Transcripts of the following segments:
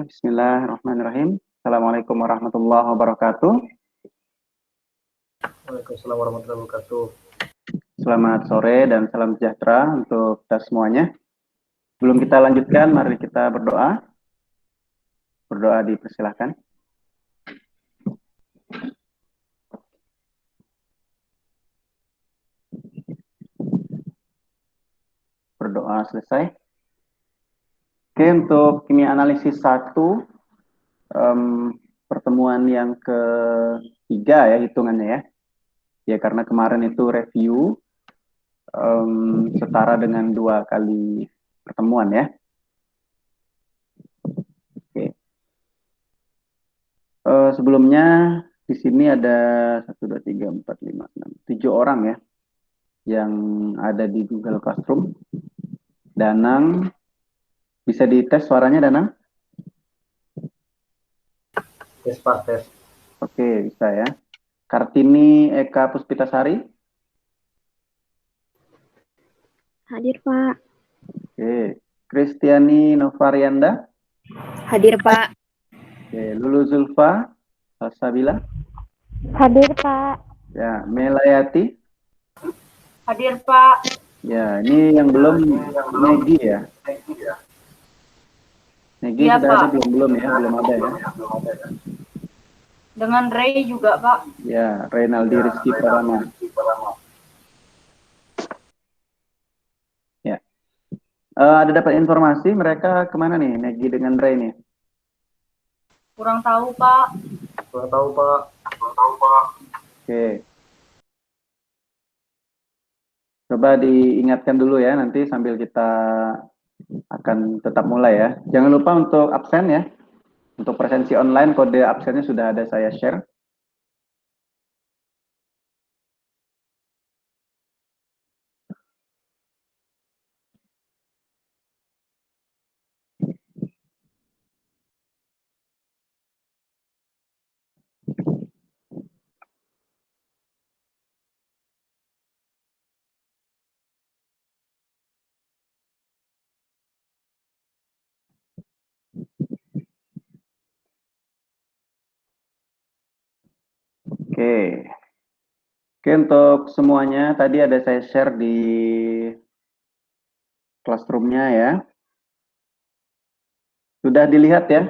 Bismillahirrahmanirrahim. Assalamualaikum warahmatullahi wabarakatuh. Waalaikumsalam warahmatullahi wabarakatuh. Selamat sore dan salam sejahtera untuk kita semuanya. Sebelum kita lanjutkan, mari kita berdoa. Berdoa dipersilahkan. Berdoa selesai. Oke, untuk kimia analisis 1, pertemuan yang ketiga ya hitungannya ya. Ya karena kemarin itu review setara dengan 2 kali pertemuan ya. Oke. Sebelumnya di sini ada 1, 2, 3, 4, 5, 6, 7 orang ya yang ada di Google Classroom. Danang, bisa dites suaranya Danang? Tes Pak, tes. Oke, bisa ya. Kartini Eka Puspitasari. Hadir, Pak. Oke. Kristiani Novarianda. Hadir, Pak. Oke. Lulu Zulfa Salsabila. Hadir, Pak. Ya, Melayati. Hadir, Pak. Ya, ini yang belum Negi ya. Negi Iya, sudah Pak. ada belum ya? Belum ada ya. Dengan Ray juga, Pak. Ya, Reynaldi Rizky Pradana. Ya. Ada dapat informasi mereka kemana nih, Negi dengan Ray nih? Kurang tahu, Pak. Kurang tahu Pak. Oke. Coba diingatkan dulu ya, nanti sambil kita akan tetap mulai ya. Jangan lupa untuk absen ya. Untuk presensi online, kode absennya sudah ada saya share. Oke. Oke, untuk semuanya tadi ada saya share di classroom-nya ya. Sudah dilihat ya?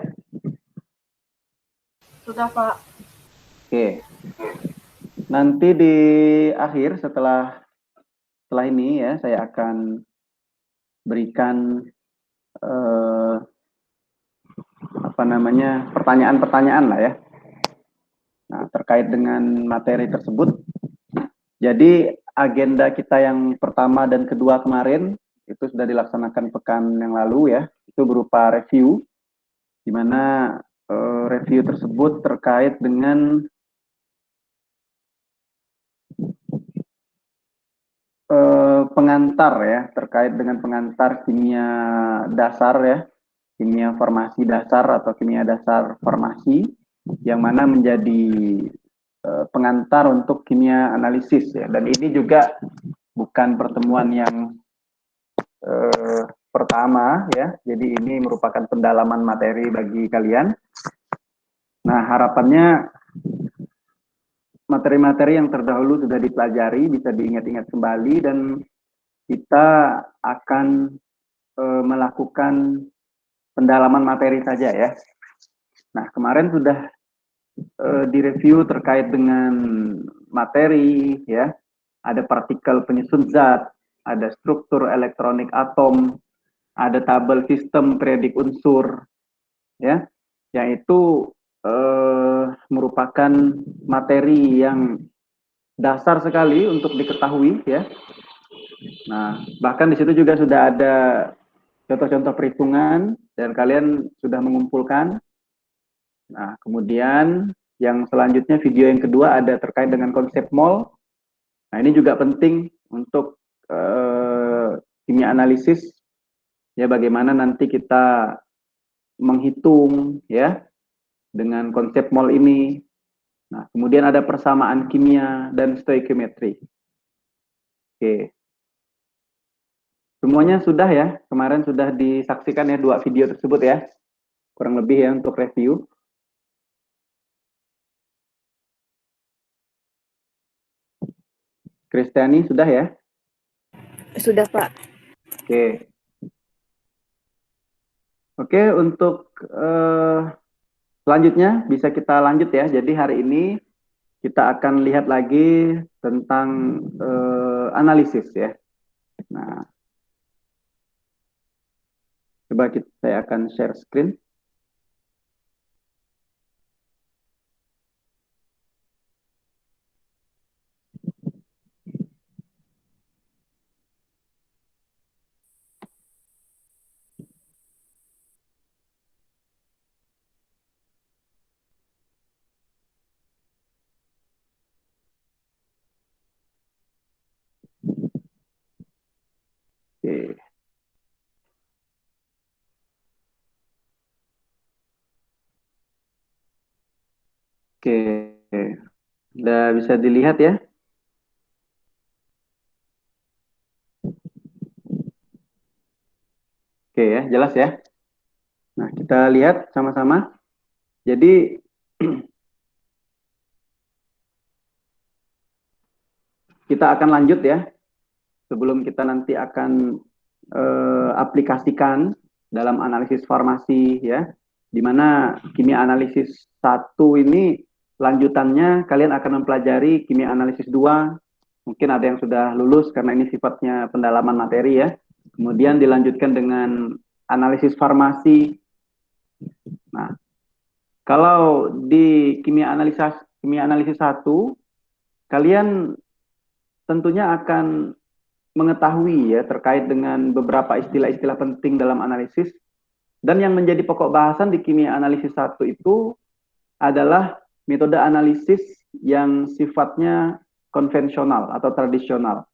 Sudah, Pak. Oke. Nanti di akhir setelah ini ya, saya akan berikan pertanyaan-pertanyaan lah ya. Nah, terkait dengan materi tersebut. Jadi agenda kita yang pertama dan kedua kemarin itu sudah dilaksanakan pekan yang lalu ya. Itu berupa review, di mana review tersebut terkait dengan pengantar ya, terkait dengan pengantar kimia dasar ya, kimia formasi dasar atau kimia dasar formasi, yang mana menjadi pengantar untuk kimia analisis ya. Dan ini juga bukan pertemuan yang pertama ya, jadi ini merupakan pendalaman materi bagi kalian. Nah, harapannya materi-materi yang terdahulu sudah dipelajari bisa diingat-ingat kembali dan kita akan melakukan pendalaman materi saja ya. Nah, kemarin sudah direview terkait dengan materi ya. Ada partikel penyusun zat, ada struktur elektronik atom, ada tabel sistem periodik unsur ya. Yang itu merupakan materi yang dasar sekali untuk diketahui ya. Nah, bahkan di situ juga sudah ada contoh-contoh perhitungan dan kalian sudah mengumpulkan. Nah, kemudian yang selanjutnya video yang kedua ada terkait dengan konsep mol. Nah, ini juga penting untuk kimia analisis ya, bagaimana nanti kita menghitung ya dengan konsep mol ini. Nah, kemudian ada persamaan kimia dan stoikiometri. Oke. Semuanya sudah ya, kemarin sudah disaksikan ya 2 video tersebut ya. kurang lebih ya untuk review. Kristiani sudah ya? Sudah, Pak. Oke. Oke, untuk selanjutnya bisa kita lanjut ya. Jadi hari ini kita akan lihat lagi tentang analisis ya. Nah, coba saya akan share screen. Oke. Oke, udah bisa dilihat ya. Oke ya, jelas ya. Nah, kita lihat sama-sama. Jadi, kita akan lanjut ya. Sebelum kita nanti akan aplikasikan dalam analisis farmasi ya. Di mana kimia analisis 1 ini lanjutannya kalian akan mempelajari kimia analisis 2. Mungkin ada yang sudah lulus karena ini sifatnya pendalaman materi ya. Kemudian dilanjutkan dengan analisis farmasi. Nah, kalau di kimia analisis 1, kalian tentunya akan mengetahui ya terkait dengan beberapa istilah-istilah penting dalam analisis. Dan yang menjadi pokok bahasan di kimia analisis 1 itu adalah metode analisis yang sifatnya konvensional atau tradisional.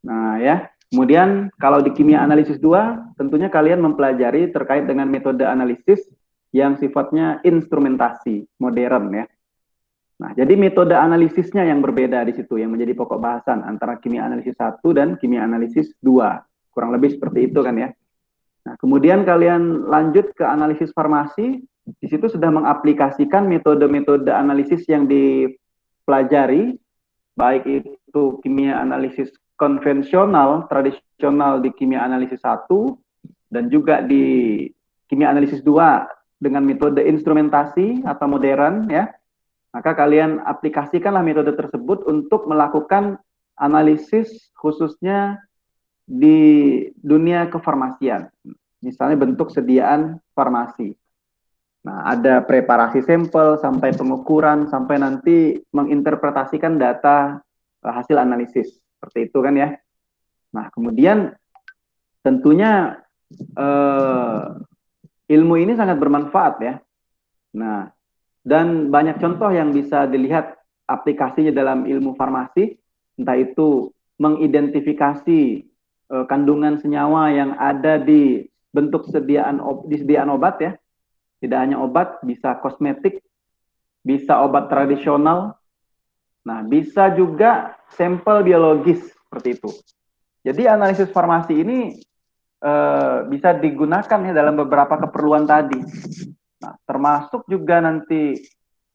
Nah ya, kemudian kalau di kimia analisis 2, tentunya kalian mempelajari terkait dengan metode analisis yang sifatnya instrumentasi, modern ya. Nah, jadi metode analisisnya yang berbeda di situ, yang menjadi pokok bahasan antara kimia analisis 1 dan kimia analisis 2. Kurang lebih seperti itu kan ya. Nah, kemudian kalian lanjut ke analisis farmasi, di situ sudah mengaplikasikan metode-metode analisis yang dipelajari, baik itu kimia analisis konvensional, tradisional di kimia analisis 1, dan juga di kimia analisis 2 dengan metode instrumentasi atau modern ya. Maka kalian aplikasikanlah metode tersebut untuk melakukan analisis khususnya di dunia kefarmasian. Misalnya bentuk sediaan farmasi. Nah, ada preparasi sampel, sampai pengukuran, sampai nanti menginterpretasikan data hasil analisis. Seperti itu kan ya. Nah, kemudian tentunya ilmu ini sangat bermanfaat ya. Nah, dan banyak contoh yang bisa dilihat aplikasinya dalam ilmu farmasi, entah itu mengidentifikasi kandungan senyawa yang ada di bentuk disediaan obat ya. Tidak hanya obat, bisa kosmetik, bisa obat tradisional. Nah, bisa juga sampel biologis seperti itu. Jadi analisis farmasi ini bisa digunakan ya dalam beberapa keperluan tadi. Nah, termasuk juga nanti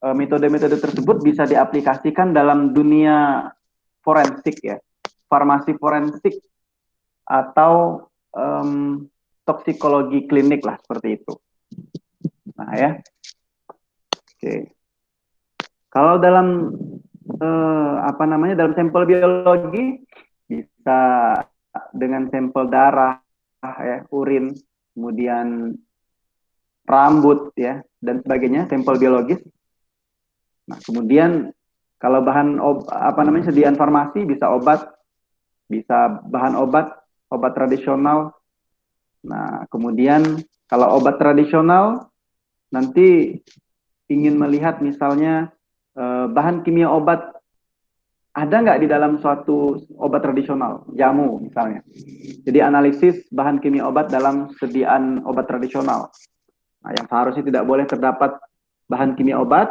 metode-metode tersebut bisa diaplikasikan dalam dunia forensik ya, farmasi forensik atau toksikologi klinik lah seperti itu. Nah ya, oke. Kalau dalam dalam sampel biologi bisa dengan sampel darah, ya, urin, kemudian rambut ya dan sebagainya, sampel biologis. Nah, kemudian kalau bahan sediaan farmasi bisa obat, bisa bahan obat tradisional. Nah, kemudian kalau obat tradisional nanti ingin melihat misalnya bahan kimia obat ada nggak di dalam suatu obat tradisional, jamu misalnya. Jadi analisis bahan kimia obat dalam sediaan obat tradisional. Nah, yang seharusnya tidak boleh terdapat bahan kimia obat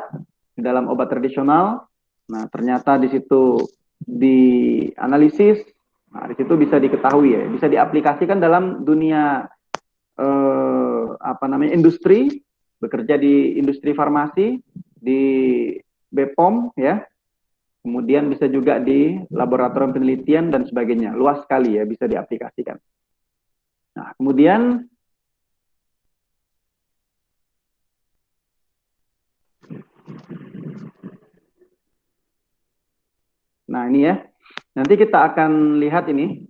di dalam obat tradisional. Nah, ternyata di situ dianalisis. Nah, di situ bisa diketahui ya, bisa diaplikasikan dalam dunia industri, bekerja di industri farmasi, di BPOM ya. Kemudian bisa juga di laboratorium penelitian dan sebagainya. Luas sekali ya, bisa diaplikasikan. Nah, kemudian ini ya. Nanti kita akan lihat ini.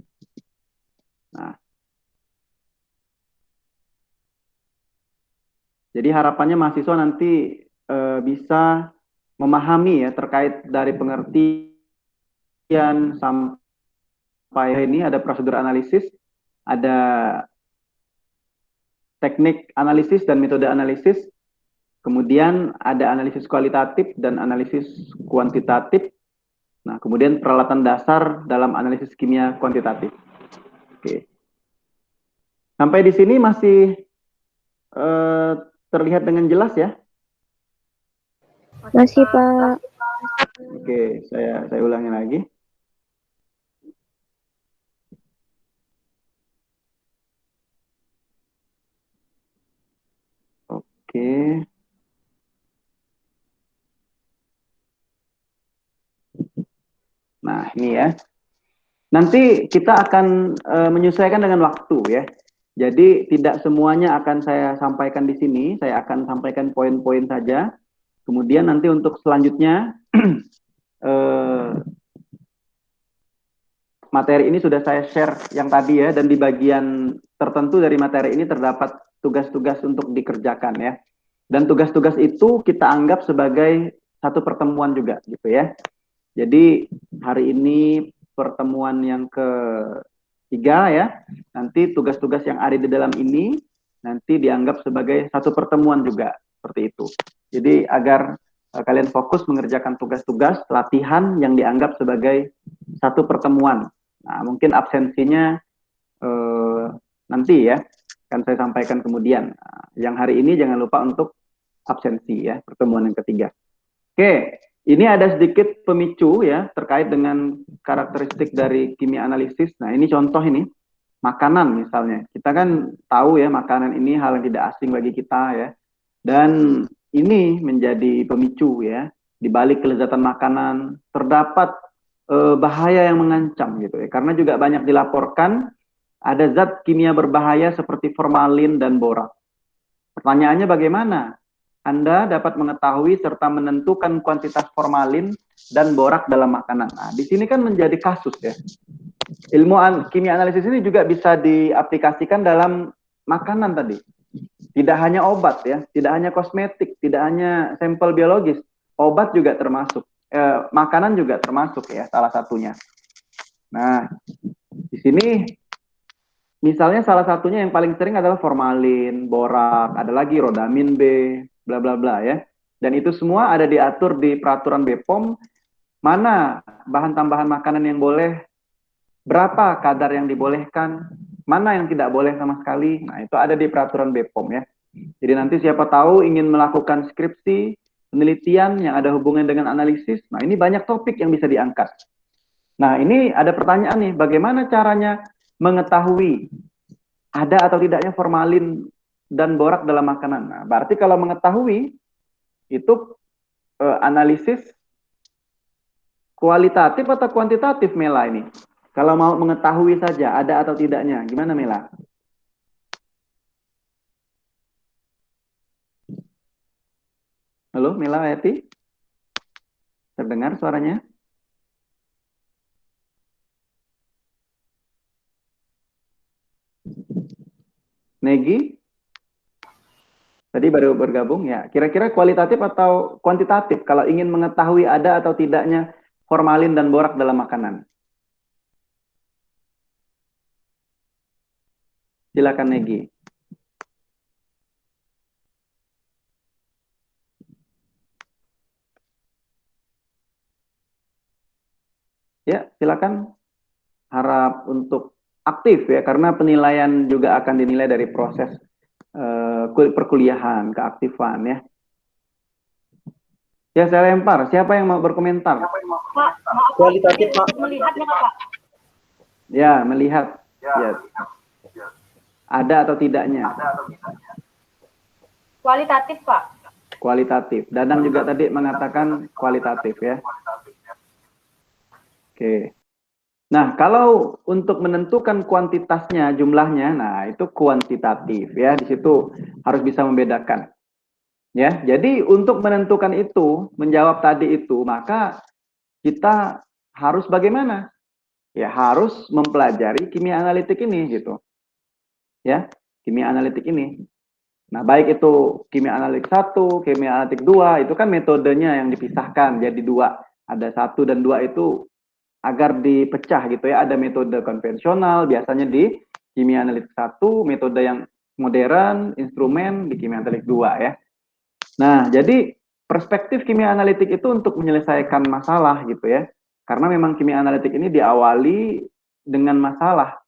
Nah, jadi harapannya mahasiswa nanti bisa memahami ya terkait dari pengertian sampai ini ada prosedur analisis, ada teknik analisis dan metode analisis, kemudian ada analisis kualitatif dan analisis kuantitatif. Nah, kemudian peralatan dasar dalam analisis kimia kuantitatif. Oke. Sampai di sini masih terlihat dengan jelas ya? Masih, Pak. Oke, saya ulangi lagi. Oke. Nah, ini ya. Nanti kita akan menyesuaikan dengan waktu ya. Jadi tidak semuanya akan saya sampaikan di sini, saya akan sampaikan poin-poin saja. Kemudian nanti untuk selanjutnya materi ini sudah saya share yang tadi ya, dan di bagian tertentu dari materi ini terdapat tugas-tugas untuk dikerjakan ya. Dan tugas-tugas itu kita anggap sebagai satu pertemuan juga gitu ya. Jadi hari ini pertemuan yang ketiga ya. Nanti tugas-tugas yang ada di dalam ini nanti dianggap sebagai satu pertemuan juga seperti itu. Jadi agar kalian fokus mengerjakan tugas-tugas latihan yang dianggap sebagai satu pertemuan. Nah, mungkin absensinya nanti ya akan saya sampaikan kemudian. Nah, yang hari ini jangan lupa untuk absensi ya, pertemuan yang ketiga. Oke, ini ada sedikit pemicu ya terkait dengan karakteristik dari kimia analisis. Nah, ini contoh ini, makanan misalnya. Kita kan tahu ya makanan ini hal yang tidak asing bagi kita ya. Dan ini menjadi pemicu ya. Di balik kelezatan makanan terdapat bahaya yang mengancam gitu ya. Karena juga banyak dilaporkan ada zat kimia berbahaya seperti formalin dan borak. Pertanyaannya bagaimana Anda dapat mengetahui serta menentukan kuantitas formalin dan borak dalam makanan? Nah, di sini kan menjadi kasus ya. Ilmu kimia analisis ini juga bisa diaplikasikan dalam makanan tadi. Tidak hanya obat ya, tidak hanya kosmetik, tidak hanya sampel biologis, obat juga termasuk, makanan juga termasuk ya salah satunya. Nah, di sini misalnya salah satunya yang paling sering adalah formalin, borak, ada lagi rodamin B, bla bla bla ya. Dan itu semua ada diatur di peraturan BPOM, mana bahan tambahan makanan yang boleh, berapa kadar yang dibolehkan, mana yang tidak boleh sama sekali. Nah, itu ada di peraturan BPOM ya. Jadi nanti siapa tahu ingin melakukan skripsi, penelitian yang ada hubungan dengan analisis, nah ini banyak topik yang bisa diangkat. Nah, ini ada pertanyaan nih, bagaimana caranya mengetahui ada atau tidaknya formalin dan borak dalam makanan? Nah, berarti kalau mengetahui itu analisis kualitatif atau kuantitatif Mela ini? Kalau mau mengetahui saja ada atau tidaknya, gimana Mela? Halo Mela Hayati? Terdengar suaranya? Negi? Tadi baru bergabung ya. Kira-kira kualitatif atau kuantitatif kalau ingin mengetahui ada atau tidaknya formalin dan borak dalam makanan? Silakan Negi. Ya, silakan. Harap untuk aktif ya, karena penilaian juga akan dinilai dari proses perkuliahan, keaktifan ya. Ya, saya lempar. Siapa yang mau berkomentar? Kualitatif, Pak. Melihatnya, Pak. Ya, melihat. Ya. Ada atau tidaknya? Kualitatif, Pak. Kualitatif. Dadang juga tadi mengatakan kualitatif ya. Oke. Nah, kalau untuk menentukan kuantitasnya, jumlahnya, nah itu kuantitatif ya. Di situ harus bisa membedakan. Ya, jadi untuk menentukan itu, menjawab tadi itu, maka kita harus bagaimana? Ya, harus mempelajari kimia analitik ini gitu. Ya, kimia analitik ini. Nah, baik itu kimia analitik 1, kimia analitik 2, itu kan metodenya yang dipisahkan jadi dua. Ada 1 dan 2 itu agar dipecah gitu ya. Ada metode konvensional, biasanya di kimia analitik 1, metode yang modern, instrumen di kimia analitik 2 ya. Nah, jadi perspektif kimia analitik itu untuk menyelesaikan masalah gitu ya. Karena memang kimia analitik ini diawali dengan masalah.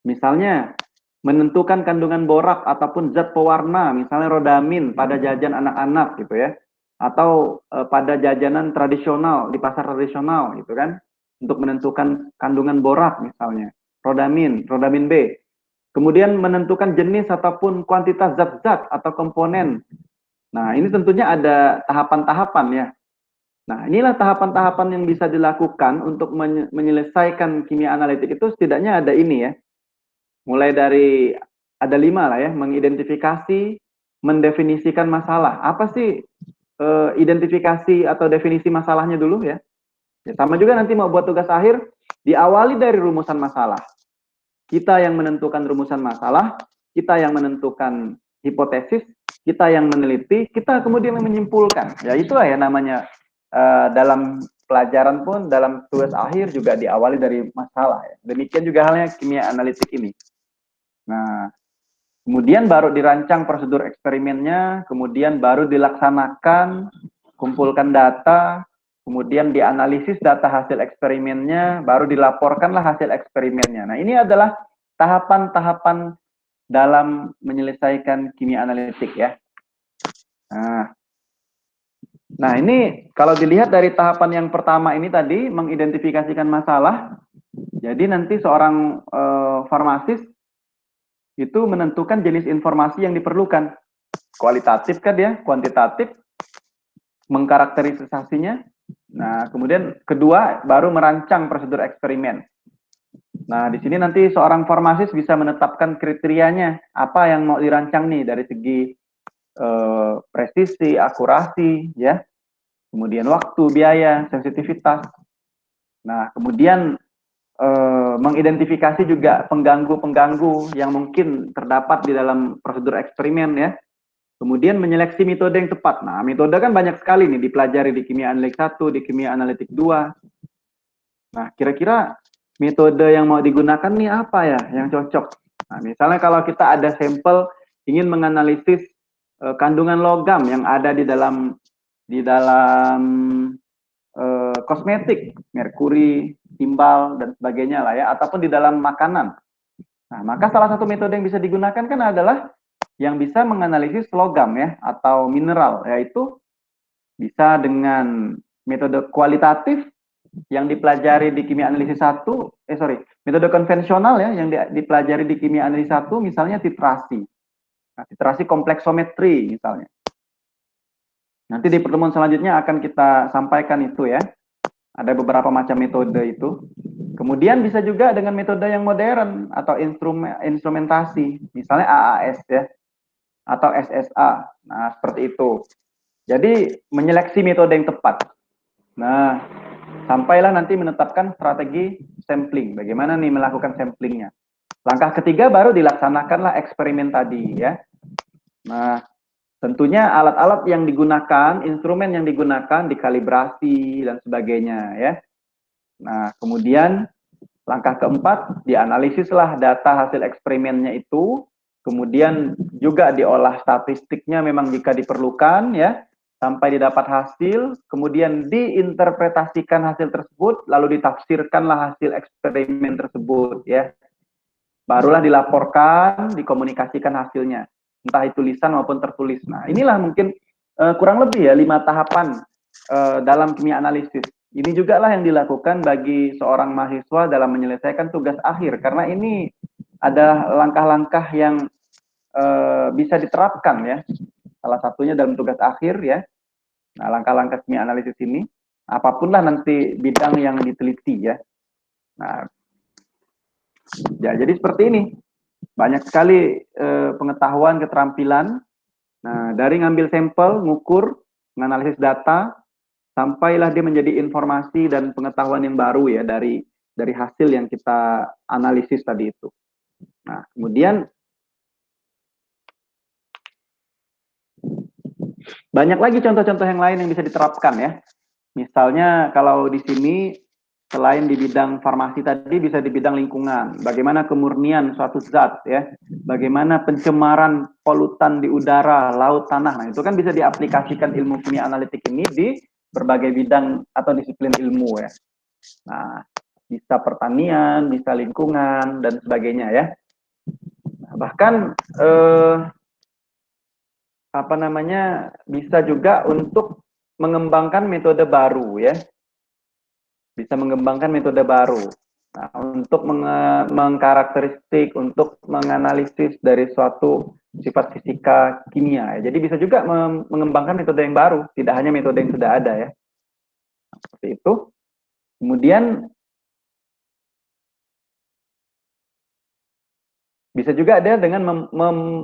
Misalnya, menentukan kandungan borak ataupun zat pewarna, misalnya rodamin pada jajan anak-anak gitu ya. Atau pada jajanan tradisional, di pasar tradisional gitu kan. Untuk menentukan kandungan borak misalnya. Rodamin B. Kemudian menentukan jenis ataupun kuantitas zat-zat atau komponen. Nah, ini tentunya ada tahapan-tahapan ya. Nah, inilah tahapan-tahapan yang bisa dilakukan untuk menyelesaikan kimia analitik itu setidaknya ada ini ya. Mulai dari ada 5 lah ya, mengidentifikasi, mendefinisikan masalah. Apa sih identifikasi atau definisi masalahnya dulu ya? Ya, sama juga nanti mau buat tugas akhir, diawali dari rumusan masalah. Kita yang menentukan rumusan masalah, kita yang menentukan hipotesis, kita yang meneliti, kita kemudian menyimpulkan. Ya itulah ya namanya dalam pelajaran pun, dalam tugas akhir juga diawali dari masalah. Ya. Demikian juga halnya kimia analitik ini. Nah, kemudian baru dirancang prosedur eksperimennya, kemudian baru dilaksanakan, kumpulkan data, kemudian dianalisis data hasil eksperimennya, baru dilaporkanlah hasil eksperimennya. Nah, ini adalah tahapan-tahapan dalam menyelesaikan kimia analitik ya. Nah, ini kalau dilihat dari tahapan yang pertama ini tadi, mengidentifikasikan masalah, jadi nanti seorang farmasis itu menentukan jenis informasi yang diperlukan. Kualitatif kan ya, kuantitatif, mengkarakterisasinya. Nah, kemudian kedua baru merancang prosedur eksperimen. Nah, di sini nanti seorang farmasis bisa menetapkan kriterianya, apa yang mau dirancang nih dari segi presisi, akurasi, ya. Kemudian waktu, biaya, sensitivitas. Nah, kemudian mengidentifikasi juga pengganggu-pengganggu yang mungkin terdapat di dalam prosedur eksperimen ya. Kemudian menyeleksi metode yang tepat. Nah, metode kan banyak sekali nih dipelajari di kimia analitik 1, di kimia analitik 2. Nah, kira-kira metode yang mau digunakan nih apa ya yang cocok? Nah, misalnya kalau kita ada sampel ingin menganalisis kandungan logam yang ada di dalam kosmetik, merkuri, timbal dan sebagainya lah ya, ataupun di dalam makanan. Nah, maka salah satu metode yang bisa digunakan kan adalah yang bisa menganalisis logam ya atau mineral, yaitu bisa dengan metode kualitatif yang dipelajari di kimia analisis 1, metode konvensional ya yang dipelajari di kimia analisis 1 misalnya titrasi. Nah, titrasi kompleksometri misalnya. Nanti di pertemuan selanjutnya akan kita sampaikan itu ya. Ada beberapa macam metode itu. Kemudian bisa juga dengan metode yang modern atau instrumentasi, misalnya AAS ya, atau SSA. Nah, seperti itu. Jadi menyeleksi metode yang tepat. Nah, sampailah nanti menetapkan strategi sampling. Bagaimana nih melakukan samplingnya. Langkah ketiga baru dilaksanakanlah eksperimen tadi ya. Nah, tentunya alat-alat yang digunakan, instrumen yang digunakan, dikalibrasi dan sebagainya ya. Nah, kemudian langkah keempat, dianalisislah data hasil eksperimennya itu, kemudian juga diolah statistiknya memang jika diperlukan ya, sampai didapat hasil, kemudian diinterpretasikan hasil tersebut, lalu ditafsirkanlah hasil eksperimen tersebut ya. Barulah dilaporkan, dikomunikasikan hasilnya, entah itu tulisan maupun tertulis. Nah, inilah mungkin kurang lebih ya 5 tahapan dalam kimia analisis. Ini juga lah yang dilakukan bagi seorang mahasiswa dalam menyelesaikan tugas akhir, karena ini ada langkah-langkah yang bisa diterapkan ya salah satunya dalam tugas akhir ya. Nah, langkah-langkah kimia analisis ini, apapun lah nanti bidang yang diteliti ya. Nah, ya jadi seperti ini. Banyak sekali pengetahuan, keterampilan. Nah, dari ngambil sampel, ngukur, menganalisis data, sampailah dia menjadi informasi dan pengetahuan yang baru ya dari hasil yang kita analisis tadi itu. Nah, kemudian banyak lagi contoh-contoh yang lain yang bisa diterapkan ya. Misalnya kalau di sini selain di bidang farmasi tadi bisa di bidang lingkungan, bagaimana kemurnian suatu zat ya, bagaimana pencemaran polutan di udara, laut, tanah. Nah, itu kan bisa diaplikasikan ilmu kimia analitik ini di berbagai bidang atau disiplin ilmu ya. Nah, bisa pertanian, bisa lingkungan dan sebagainya ya. Nah, bahkan apa namanya, bisa juga untuk mengembangkan metode baru ya. Bisa mengembangkan metode baru. Nah, untuk mengkarakteristik, untuk menganalisis dari suatu sifat fisika kimia. Jadi bisa juga mengembangkan metode yang baru, tidak hanya metode yang sudah ada ya. Nah, seperti itu. Kemudian bisa juga ada dengan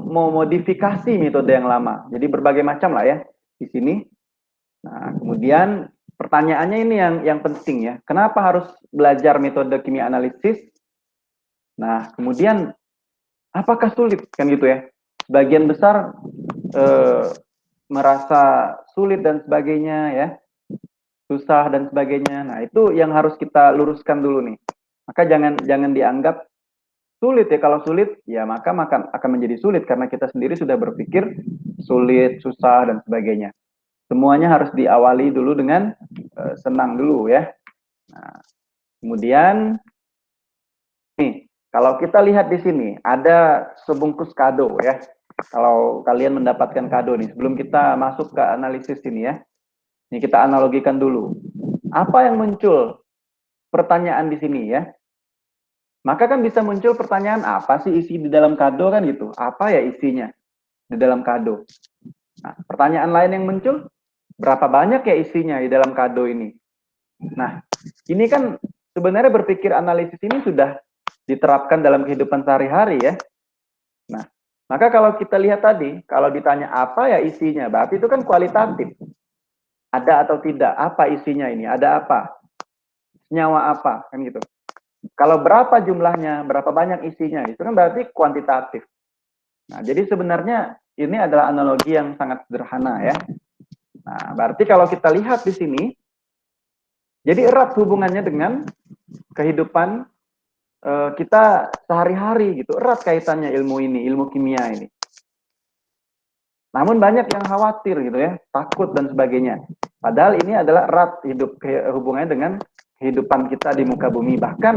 memodifikasi metode yang lama. Jadi berbagai macam lah ya di sini. Nah, kemudian pertanyaannya ini yang penting ya. Kenapa harus belajar metode kimia analisis? Nah, kemudian apakah sulit kan gitu ya? Sebagian besar merasa sulit dan sebagainya ya, susah dan sebagainya. Nah, itu yang harus kita luruskan dulu nih. Maka jangan dianggap sulit ya. Kalau sulit ya maka akan menjadi sulit karena kita sendiri sudah berpikir sulit, susah dan sebagainya. Semuanya harus diawali dulu dengan senang dulu ya. Nah, kemudian nih, kalau kita lihat di sini ada sebungkus kado ya. Kalau kalian mendapatkan kado nih, sebelum kita masuk ke analisis ini ya. Ini kita analogikan dulu. Apa yang muncul? Pertanyaan di sini ya. Maka kan bisa muncul pertanyaan, apa sih isi di dalam kado kan gitu? Apa ya isinya di dalam kado? Nah, pertanyaan lain yang muncul, berapa banyak ya isinya di dalam kado ini? Nah, ini kan sebenarnya berpikir analisis ini sudah diterapkan dalam kehidupan sehari-hari ya. Nah, maka kalau kita lihat tadi, kalau ditanya apa ya isinya, berarti itu kan kualitatif. Ada atau tidak, apa isinya ini, ada apa? Senyawa apa, kan gitu. Kalau berapa jumlahnya, berapa banyak isinya, itu kan berarti kuantitatif. Nah, jadi sebenarnya ini adalah analogi yang sangat sederhana ya. Nah, berarti kalau kita lihat di sini, jadi erat hubungannya dengan kehidupan kita sehari-hari gitu, erat kaitannya ilmu ini, ilmu kimia ini. Namun banyak yang khawatir gitu ya, takut dan sebagainya. Padahal ini adalah erat hubungannya dengan kehidupan kita di muka bumi. Bahkan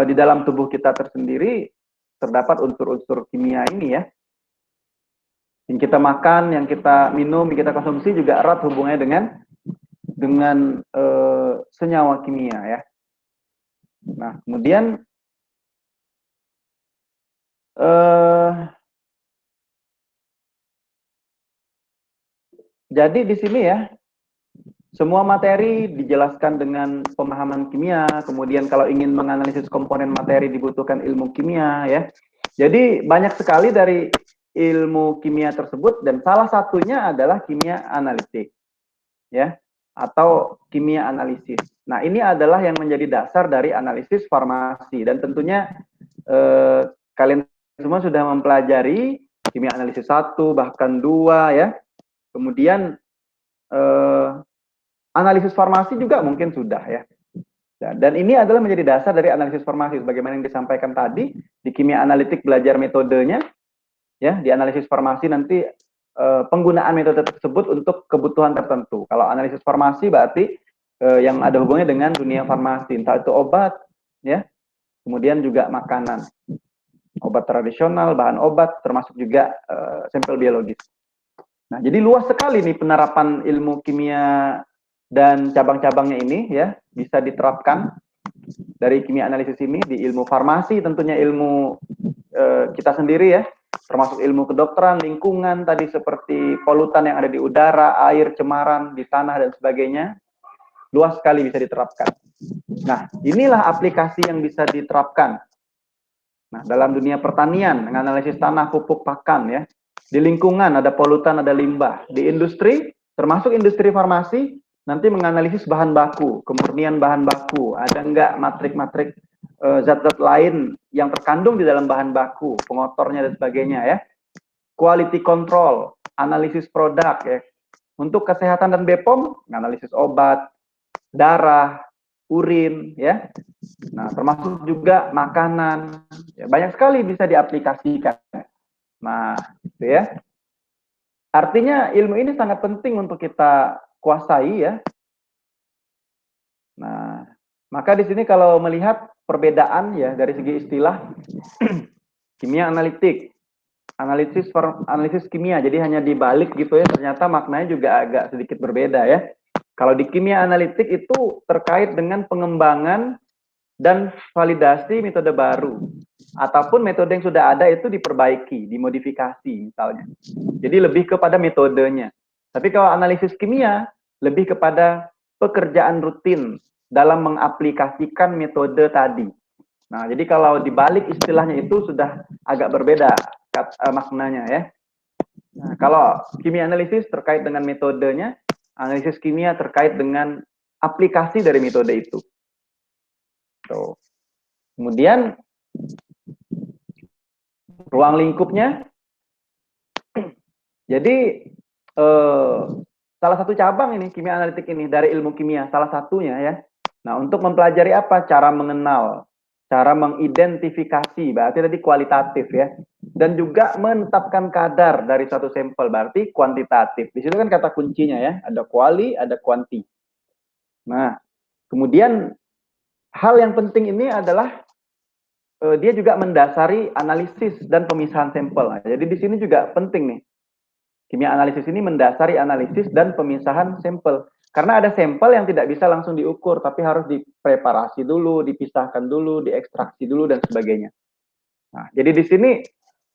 di dalam tubuh kita tersendiri terdapat unsur-unsur kimia ini ya. Yang kita makan, yang kita minum, yang kita konsumsi juga erat hubungannya dengan senyawa kimia ya. Nah, kemudian jadi di sini ya, semua materi dijelaskan dengan pemahaman kimia, kemudian kalau ingin menganalisis komponen materi dibutuhkan ilmu kimia ya. Jadi banyak sekali dari ilmu kimia tersebut dan salah satunya adalah kimia analitik ya, atau kimia analisis. Nah, ini adalah yang menjadi dasar dari analisis farmasi dan tentunya kalian semua sudah mempelajari kimia analisis 1 bahkan 2 ya. Kemudian analisis farmasi juga mungkin sudah ya. Dan ini adalah menjadi dasar dari analisis farmasi sebagaimana yang disampaikan tadi. Di kimia analitik belajar metodenya ya, di analisis farmasi nanti penggunaan metode tersebut untuk kebutuhan tertentu. Kalau analisis farmasi berarti yang ada hubungannya dengan dunia farmasi, entah itu obat ya, kemudian juga makanan, obat tradisional, bahan obat, termasuk juga sampel biologis. Nah, jadi luas sekali nih penerapan ilmu kimia dan cabang-cabangnya ini ya, bisa diterapkan dari kimia analisis ini di ilmu farmasi, tentunya ilmu kita sendiri ya, termasuk ilmu kedokteran, lingkungan tadi seperti polutan yang ada di udara, air, cemaran di tanah dan sebagainya, luas sekali bisa diterapkan. Nah, inilah aplikasi yang bisa diterapkan. Nah, dalam dunia pertanian, menganalisis tanah, pupuk, pakan ya. Di lingkungan ada polutan, ada limbah. Di industri, termasuk industri farmasi, nanti menganalisis bahan baku, kemurnian bahan baku, ada enggak matrik-matrik zat-zat lain yang terkandung di dalam bahan baku, pengotornya dan sebagainya ya. Quality control, analisis produk ya. Untuk kesehatan dan BPOM, analisis obat, darah, urin ya. Nah, termasuk juga makanan. Ya, banyak sekali bisa diaplikasikan. Nah, itu ya. Artinya ilmu ini sangat penting untuk kita kuasai ya. Nah, maka di sini kalau melihat perbedaan ya dari segi istilah kimia analitik, analisis kimia, jadi hanya dibalik gitu ya, ternyata maknanya juga agak sedikit berbeda ya. Kalau di kimia analitik itu terkait dengan pengembangan dan validasi metode baru, ataupun metode yang sudah ada itu diperbaiki, dimodifikasi misalnya. Jadi lebih kepada metodenya. Tapi kalau analisis kimia, lebih kepada pekerjaan rutin dalam mengaplikasikan metode tadi. Nah, jadi kalau dibalik istilahnya itu sudah agak berbeda maknanya ya. Nah, kalau kimia analisis terkait dengan metodenya, analisis kimia terkait dengan aplikasi dari metode itu. Tuh. Kemudian ruang lingkupnya, jadi salah satu cabang ini kimia analitik ini dari ilmu kimia, salah satunya ya. Nah, untuk mempelajari apa? Cara mengenal, cara mengidentifikasi, berarti tadi kualitatif ya. Dan juga menetapkan kadar dari satu sampel, berarti kuantitatif. Di situ kan kata kuncinya ya, ada kuali, ada kuanti. Nah, kemudian hal yang penting ini adalah dia juga mendasari analisis dan pemisahan sampel. Nah, jadi di sini juga penting nih. Kimia analisis ini mendasari analisis dan pemisahan sampel. Karena ada sampel yang tidak bisa langsung diukur, tapi harus dipreparasi dulu, dipisahkan dulu, diekstraksi dulu, dan sebagainya. Nah, jadi di sini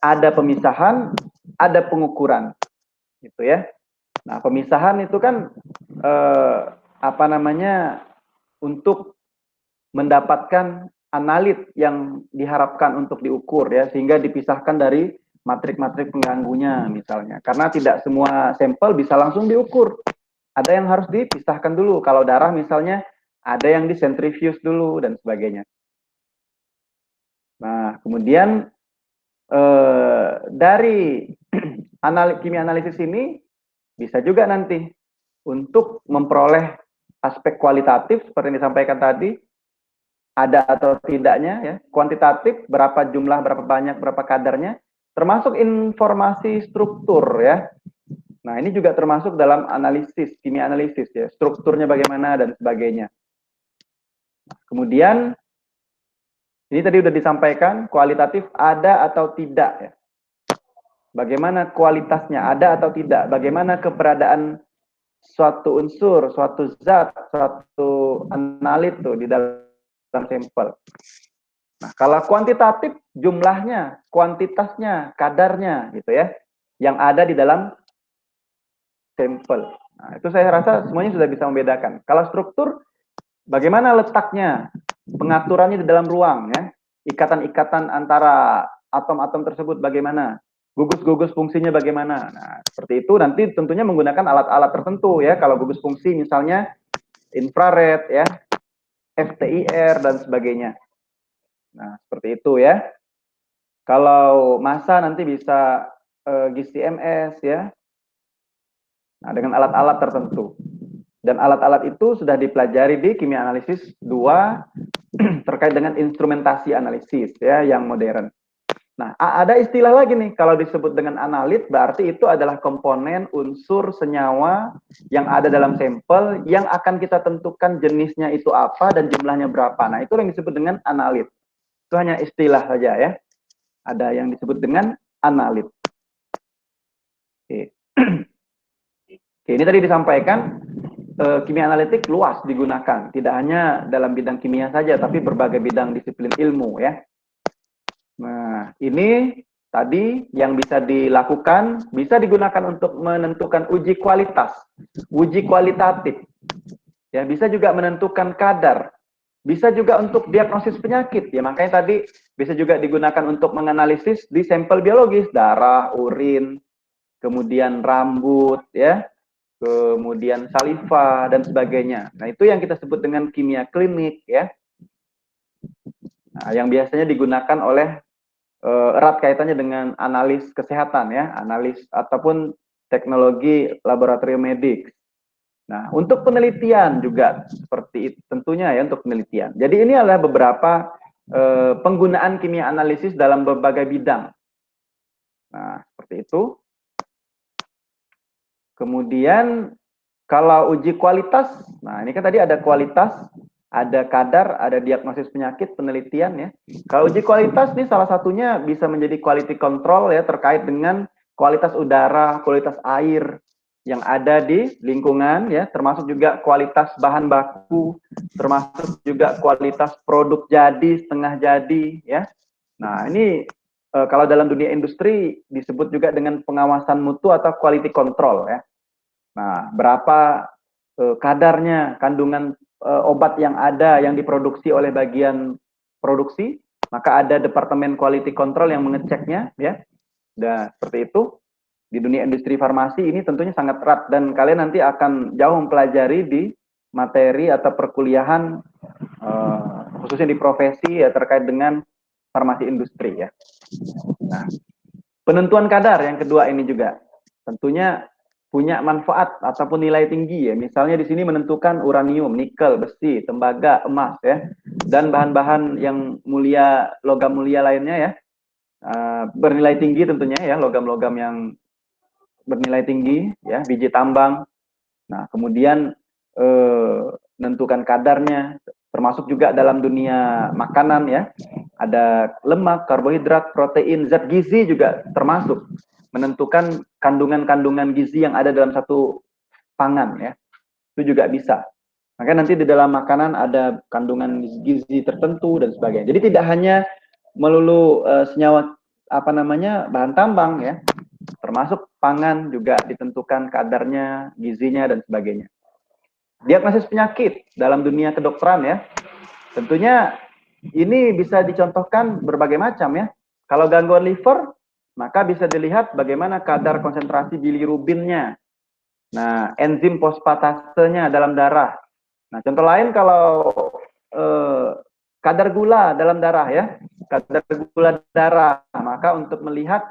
ada pemisahan, ada pengukuran. Gitu ya. Nah, pemisahan itu kan untuk mendapatkan analit yang diharapkan untuk diukur ya, sehingga dipisahkan dari matrik-matrik pengganggunya misalnya. Karena tidak semua sampel bisa langsung diukur. Ada yang harus dipisahkan dulu. Kalau darah misalnya ada yang disentrifuge dulu dan sebagainya. Nah, kemudian dari kimia analisis ini bisa juga nanti untuk memperoleh aspek kualitatif seperti yang disampaikan tadi, ada atau tidaknya ya, kuantitatif berapa jumlah, berapa banyak, berapa kadarnya, termasuk informasi struktur ya. Nah, ini juga termasuk dalam analisis, kimia analisis ya, strukturnya bagaimana dan sebagainya. Nah, kemudian ini tadi sudah disampaikan, kualitatif ada atau tidak ya. Bagaimana kualitasnya, ada atau tidak, bagaimana keberadaan suatu unsur, suatu zat, suatu analit tuh di dalam sampel. Nah, kalau kuantitatif jumlahnya, kuantitasnya, kadarnya gitu ya, yang ada di dalam sampel. Nah, itu saya rasa semuanya sudah bisa membedakan. Kalau struktur, bagaimana letaknya, pengaturannya di dalam ruang ya, ikatan-ikatan antara atom-atom tersebut bagaimana, gugus-gugus fungsinya bagaimana. Nah, seperti itu nanti tentunya menggunakan alat-alat tertentu ya. Kalau gugus fungsi misalnya infrared ya, FTIR dan sebagainya. Nah, seperti itu ya. Kalau massa nanti bisa GCMS ya. Nah, dengan alat-alat tertentu. Dan alat-alat itu sudah dipelajari di kimia analisis 2 terkait dengan instrumentasi analisis ya yang modern. Nah, ada istilah lagi nih, kalau disebut dengan analit berarti itu adalah komponen unsur senyawa yang ada dalam sampel yang akan kita tentukan jenisnya itu apa dan jumlahnya berapa. Nah, itu yang disebut dengan analit. Itu hanya istilah saja ya. Ada yang disebut dengan analit. Oke. Oke, ini tadi disampaikan kimia analitik luas digunakan, tidak hanya dalam bidang kimia saja, tapi berbagai bidang disiplin ilmu ya. Nah, ini tadi yang bisa dilakukan, bisa digunakan untuk menentukan uji kualitas, uji kualitatif. Ya, bisa juga menentukan kadar, bisa juga untuk diagnosis penyakit. Ya, makanya tadi bisa juga digunakan untuk menganalisis di sampel biologis, darah, urin, kemudian rambut, ya, kemudian saliva dan sebagainya. Nah, itu yang kita sebut dengan kimia klinik, ya. Nah, yang biasanya digunakan oleh erat kaitannya dengan analis kesehatan, ya, analis ataupun teknologi laboratorium medik. Nah, untuk penelitian juga seperti itu tentunya, ya, untuk penelitian. Jadi ini adalah beberapa penggunaan kimia analisis dalam berbagai bidang. Nah, seperti itu. Kemudian kalau uji kualitas, nah ini kan tadi ada kualitas, ada kadar, ada diagnosis penyakit, penelitian, ya. Kalau uji kualitas nih salah satunya bisa menjadi quality control, ya, terkait dengan kualitas udara, kualitas air yang ada di lingkungan, ya, termasuk juga kualitas bahan baku, termasuk juga kualitas produk jadi, setengah jadi, ya. Nah, ini kalau dalam dunia industri disebut juga dengan pengawasan mutu atau quality control, ya. Nah, berapa kadarnya kandungan obat yang ada yang diproduksi oleh bagian produksi, maka ada departemen quality control yang mengeceknya, ya. Dan seperti itu di dunia industri farmasi ini tentunya sangat erat, dan kalian nanti akan jauh mempelajari di materi atau perkuliahan khususnya di profesi, ya, terkait dengan farmasi industri, ya. Nah, penentuan kadar yang kedua ini juga tentunya punya manfaat ataupun nilai tinggi, ya. Misalnya di sini menentukan uranium, nikel, besi, tembaga, emas, ya, dan bahan-bahan yang mulia, logam mulia lainnya, ya, bernilai tinggi tentunya, ya, logam-logam yang bernilai tinggi, ya, biji tambang. Nah, kemudian menentukan kadarnya, termasuk juga dalam dunia makanan, ya, ada lemak, karbohidrat, protein, zat gizi juga termasuk menentukan kandungan-kandungan gizi yang ada dalam satu pangan, ya, itu juga bisa. Maka nanti di dalam makanan ada kandungan gizi tertentu dan sebagainya. Jadi tidak hanya melulu senyawa apa namanya bahan tambang, ya, termasuk pangan juga ditentukan kadarnya, gizinya dan sebagainya. Diagnosis penyakit dalam dunia kedokteran, ya, tentunya ini bisa dicontohkan berbagai macam, ya. Kalau gangguan liver, maka bisa dilihat bagaimana kadar konsentrasi bilirubinnya. Nah, enzim fosfatasenya dalam darah. Nah, contoh lain kalau kadar gula dalam darah, ya, kadar gula darah, maka untuk melihat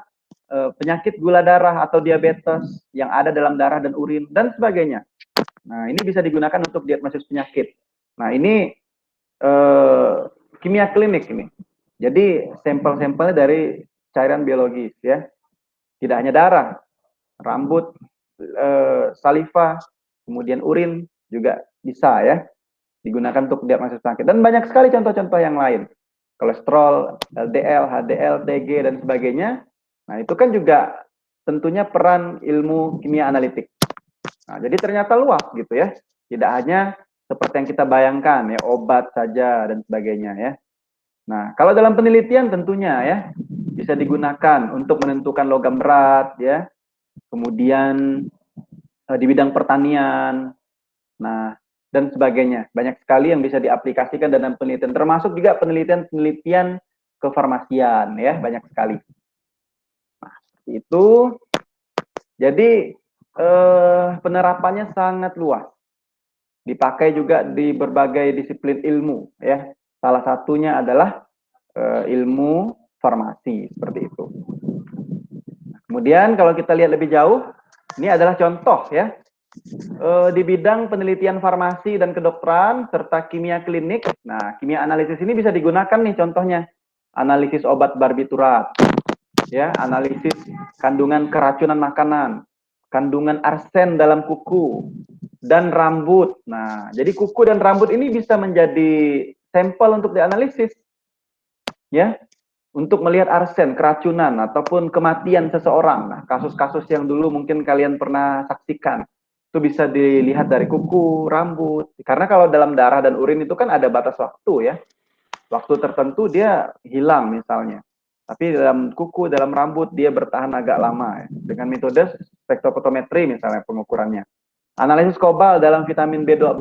penyakit gula darah atau diabetes yang ada dalam darah dan urin dan sebagainya. Nah, ini bisa digunakan untuk diagnosis penyakit. Nah, ini kimia klinik ini. Jadi sampel-sampelnya dari cairan biologis, ya. Tidak hanya darah, rambut, saliva, kemudian urin juga bisa, ya, digunakan untuk diagnosis penyakit. Dan banyak sekali contoh-contoh yang lain. Kolesterol, LDL, HDL, TG dan sebagainya. Nah, itu kan juga tentunya peran ilmu kimia analitik. Nah, jadi ternyata luas gitu, ya. Tidak hanya seperti yang kita bayangkan, ya, obat saja dan sebagainya, ya. Nah, kalau dalam penelitian tentunya, ya, bisa digunakan untuk menentukan logam berat, ya. Kemudian di bidang pertanian. Nah, dan sebagainya. Banyak sekali yang bisa diaplikasikan dalam penelitian, termasuk juga penelitian-penelitian kefarmasian, ya, banyak sekali. Nah, seperti itu. Jadi penerapannya sangat luas. Dipakai juga di berbagai disiplin ilmu, ya. Salah satunya adalah ilmu farmasi, seperti itu. Kemudian kalau kita lihat lebih jauh, ini adalah contoh, ya, di bidang penelitian farmasi dan kedokteran serta kimia klinik. Nah, kimia analisis ini bisa digunakan nih contohnya, analisis obat barbiturat, ya, analisis kandungan keracunan makanan, kandungan arsen dalam kuku dan rambut. Nah, jadi kuku dan rambut ini bisa menjadi sampel untuk dianalisis, ya, untuk melihat arsen, keracunan ataupun kematian seseorang. Nah, kasus-kasus yang dulu mungkin kalian pernah saksikan itu bisa dilihat dari kuku, rambut. Karena kalau dalam darah dan urin itu kan ada batas waktu, ya. Waktu tertentu dia hilang misalnya. Tapi dalam kuku, dalam rambut dia bertahan agak lama ya. Dengan metode spektrofotometri misalnya pengukurannya. Analisis kobalt dalam vitamin B12,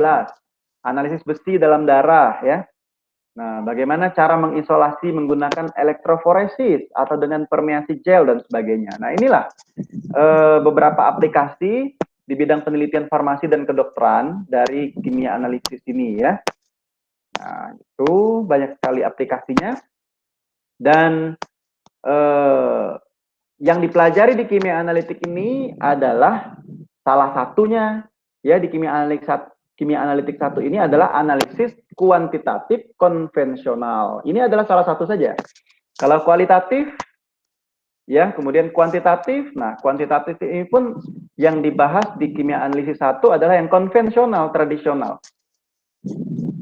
analisis besi dalam darah ya. Nah, bagaimana cara mengisolasi menggunakan elektroforesis atau dengan permeasi gel dan sebagainya. Nah, inilah beberapa aplikasi di bidang penelitian farmasi dan kedokteran dari kimia analisis ini ya. Nah, itu banyak sekali aplikasinya. Dan yang dipelajari di kimia analitik ini adalah salah satunya ya di kimia analitik 1 ini adalah analisis kuantitatif konvensional. Ini adalah salah satu saja. Kalau kualitatif ya, kemudian kuantitatif. Nah, kuantitatif ini pun yang dibahas di kimia analisis 1 adalah yang konvensional, tradisional.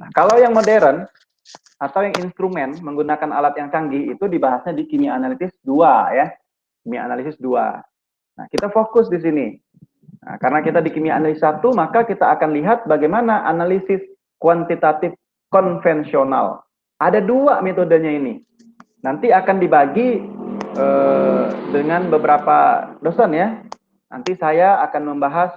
Nah, kalau yang modern atau yang instrumen menggunakan alat yang canggih itu dibahasnya di kimia analisis 2 ya. Kimia analisis 2. Nah, kita fokus di sini. Nah, karena kita di kimia analisis 1, maka kita akan lihat bagaimana analisis kuantitatif konvensional. Ada 2 metodenya ini. Nanti akan dibagi dengan beberapa dosen ya. Nanti saya akan membahas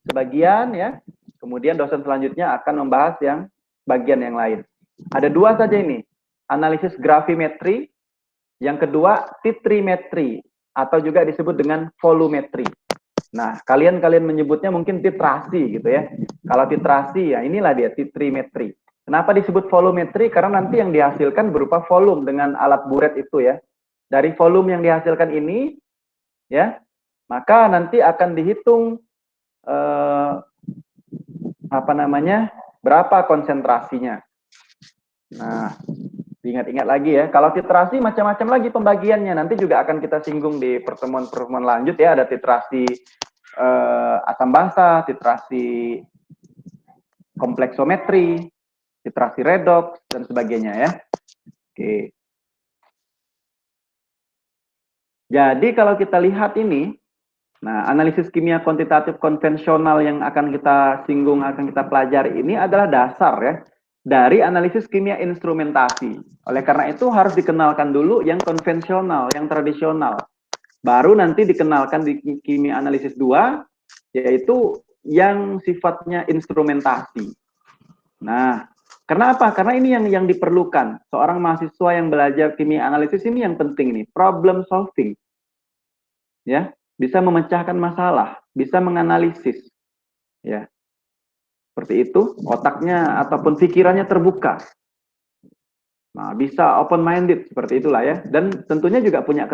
sebagian ya. Kemudian dosen selanjutnya akan membahas yang bagian yang lain. Ada 2 saja ini. Analisis gravimetri, yang kedua titrimetri atau juga disebut dengan volumetri. Nah, kalian menyebutnya mungkin titrasi gitu ya. Kalau titrasi ya inilah dia titrimetri. Kenapa disebut volumetri? Karena nanti yang dihasilkan berupa volume dengan alat buret itu ya. Dari volume yang dihasilkan ini ya, maka nanti akan dihitung berapa konsentrasinya. Nah, ingat-ingat lagi ya, kalau titrasi macam-macam lagi pembagiannya, nanti juga akan kita singgung di pertemuan-pertemuan lanjut ya, ada titrasi asam basa, titrasi kompleksometri, titrasi redoks, dan sebagainya ya. Oke. Jadi kalau kita lihat ini, nah analisis kimia kuantitatif konvensional yang akan kita singgung, akan kita pelajari ini adalah dasar ya, dari analisis kimia instrumentasi. Oleh karena itu harus dikenalkan dulu yang konvensional, yang tradisional. Baru nanti dikenalkan di kimia analisis 2, yaitu yang sifatnya instrumentasi. Nah, kenapa? Karena ini yang diperlukan. Seorang mahasiswa yang belajar kimia analisis ini yang penting nih, problem solving. Ya, bisa memecahkan masalah, bisa menganalisis. Ya. Seperti itu, otaknya ataupun pikirannya terbuka. Nah, bisa open minded seperti itulah ya. Dan tentunya juga punya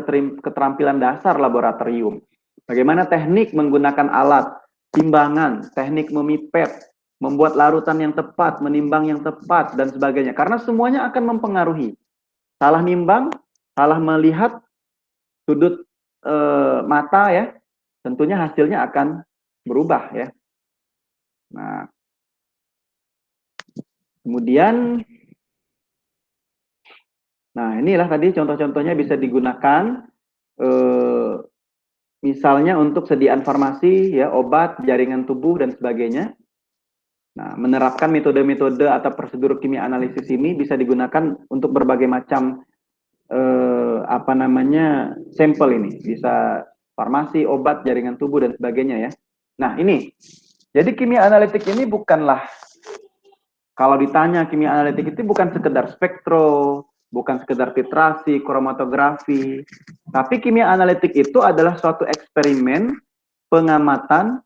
keterampilan dasar laboratorium. Bagaimana teknik menggunakan alat, timbangan, teknik memipet, membuat larutan yang tepat, menimbang yang tepat dan sebagainya. Karena semuanya akan mempengaruhi. Salah nimbang, salah melihat sudut mata ya, tentunya hasilnya akan berubah ya. Nah, kemudian nah, inilah tadi contoh-contohnya bisa digunakan misalnya untuk sediaan farmasi, ya, obat, jaringan tubuh, dan sebagainya. Nah, menerapkan metode-metode atau prosedur kimia analisis ini bisa digunakan untuk berbagai macam sampel ini. Bisa farmasi, obat, jaringan tubuh, dan sebagainya ya. Nah, ini. Jadi kimia analitik ini bukanlah, kalau ditanya kimia analitik itu bukan sekedar spektro, bukan sekedar titrasi, kromatografi. Tapi kimia analitik itu adalah suatu eksperimen, pengamatan,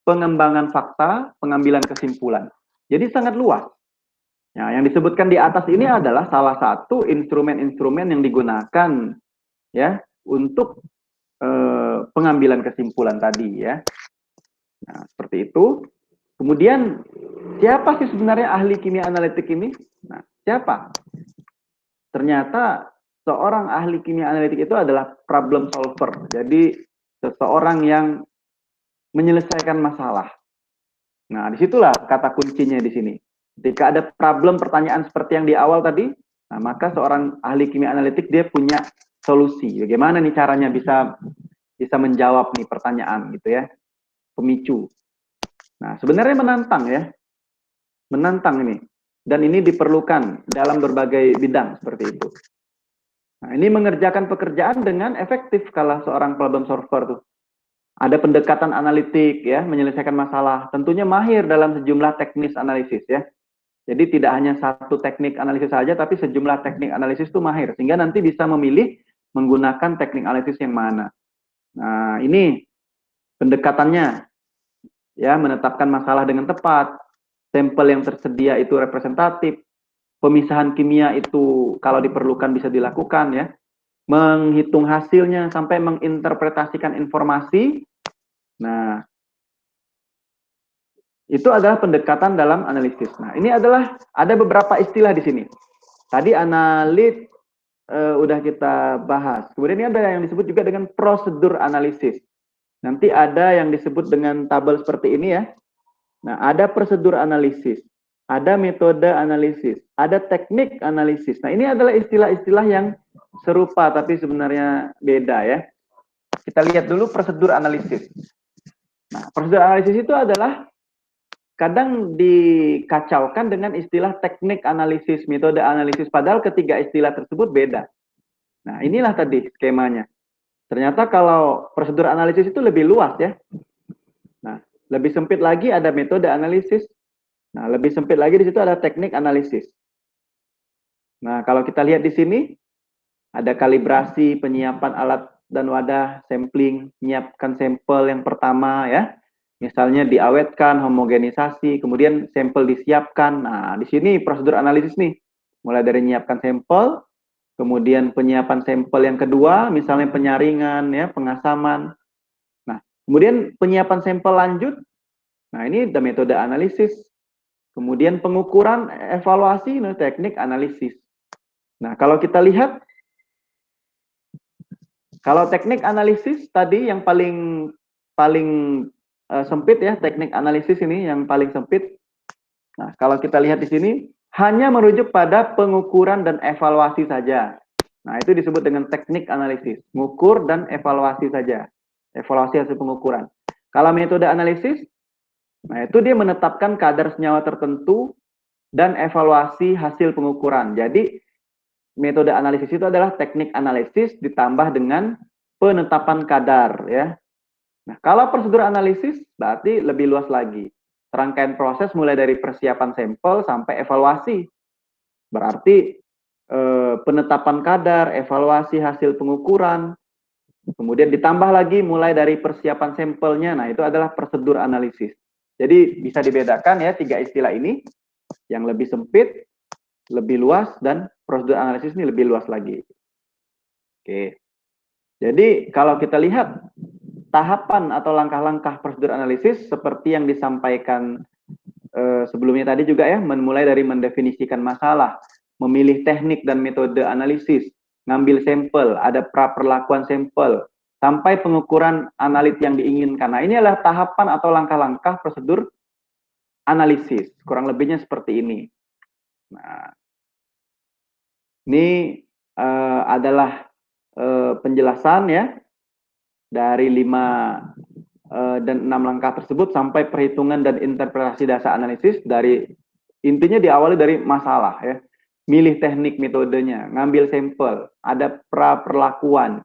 pengembangan fakta, pengambilan kesimpulan. Jadi sangat luas. Nah, yang disebutkan di atas ini adalah salah satu instrumen-instrumen yang digunakan ya untuk pengambilan kesimpulan tadi ya. Nah, seperti itu. Kemudian siapa sih sebenarnya ahli kimia analitik ini? Nah, siapa? Ternyata seorang ahli kimia analitik itu adalah problem solver. Jadi seseorang yang menyelesaikan masalah. Nah, disitulah kata kuncinya di sini. Ketika ada problem pertanyaan seperti yang di awal tadi, nah maka seorang ahli kimia analitik dia punya solusi. Bagaimana nih caranya bisa menjawab nih pertanyaan gitu ya, pemicu. Nah, sebenarnya menantang ya, menantang ini. Dan ini diperlukan dalam berbagai bidang seperti itu. Nah, ini mengerjakan pekerjaan dengan efektif kalau seorang problem solver tuh. Ada pendekatan analitik ya, menyelesaikan masalah. Tentunya mahir dalam sejumlah teknis analisis ya. Jadi tidak hanya satu teknik analisis saja, tapi sejumlah teknik analisis itu mahir. Sehingga nanti bisa memilih menggunakan teknik analisis yang mana. Nah, ini pendekatannya ya, menetapkan masalah dengan tepat, sampel yang tersedia itu representatif, pemisahan kimia itu kalau diperlukan bisa dilakukan ya, menghitung hasilnya sampai menginterpretasikan informasi. Nah, itu adalah pendekatan dalam analisis. Nah, ini adalah ada beberapa istilah di sini. Tadi analit udah kita bahas. Kemudian ini ada yang disebut juga dengan prosedur analisis. Nanti ada yang disebut dengan tabel seperti ini ya. Nah, ada prosedur analisis, ada metode analisis, ada teknik analisis. Nah, ini adalah istilah-istilah yang serupa tapi sebenarnya beda ya. Kita lihat dulu prosedur analisis. Nah, prosedur analisis itu adalah kadang dikacaukan dengan istilah teknik analisis, metode analisis, padahal ketiga istilah tersebut beda. Nah, inilah tadi skemanya. Ternyata kalau prosedur analisis itu lebih luas ya. Nah, lebih sempit lagi ada metode analisis. Nah, lebih sempit lagi di situ ada teknik analisis. Nah, kalau kita lihat di sini, ada kalibrasi, penyiapan alat dan wadah, sampling, menyiapkan sampel yang pertama ya. Misalnya diawetkan, homogenisasi, kemudian sampel disiapkan. Nah, di sini prosedur analisis nih. Mulai dari menyiapkan sampel, kemudian penyiapan sampel yang kedua, misalnya penyaringan, ya, pengasaman. Nah, kemudian penyiapan sampel lanjut. Nah, ini ada metode analisis. Kemudian pengukuran, evaluasi, ini teknik analisis. Nah, kalau kita lihat, kalau teknik analisis tadi yang paling sempit ya, teknik analisis ini yang paling sempit. Nah, kalau kita lihat di sini hanya merujuk pada pengukuran dan evaluasi saja. Nah, itu disebut dengan teknik analisis, mengukur dan evaluasi saja. Evaluasi hasil pengukuran. Kalau metode analisis, nah itu dia menetapkan kadar senyawa tertentu dan evaluasi hasil pengukuran. Jadi, metode analisis itu adalah teknik analisis ditambah dengan penetapan kadar ya. Nah, kalau prosedur analisis berarti lebih luas lagi. Rangkaian proses mulai dari persiapan sampel sampai evaluasi. Berarti penetapan kadar, evaluasi hasil pengukuran, kemudian ditambah lagi mulai dari persiapan sampelnya. Nah, itu adalah prosedur analisis. Jadi bisa dibedakan ya tiga istilah ini, yang lebih sempit, lebih luas, dan prosedur analisis ini lebih luas lagi. Oke. Jadi kalau kita lihat tahapan atau langkah-langkah prosedur analisis seperti yang disampaikan sebelumnya tadi juga ya, mulai dari mendefinisikan masalah, memilih teknik dan metode analisis, ngambil sampel, ada perlakuan sampel, sampai pengukuran analit yang diinginkan. Nah, ini adalah tahapan atau langkah-langkah prosedur analisis. Kurang lebihnya seperti ini. Nah, ini adalah penjelasan ya dari 5 dan 6 langkah tersebut sampai perhitungan dan interpretasi dasar analisis. Dari intinya diawali dari masalah ya, milih teknik metodenya, ngambil sampel, ada perlakuan.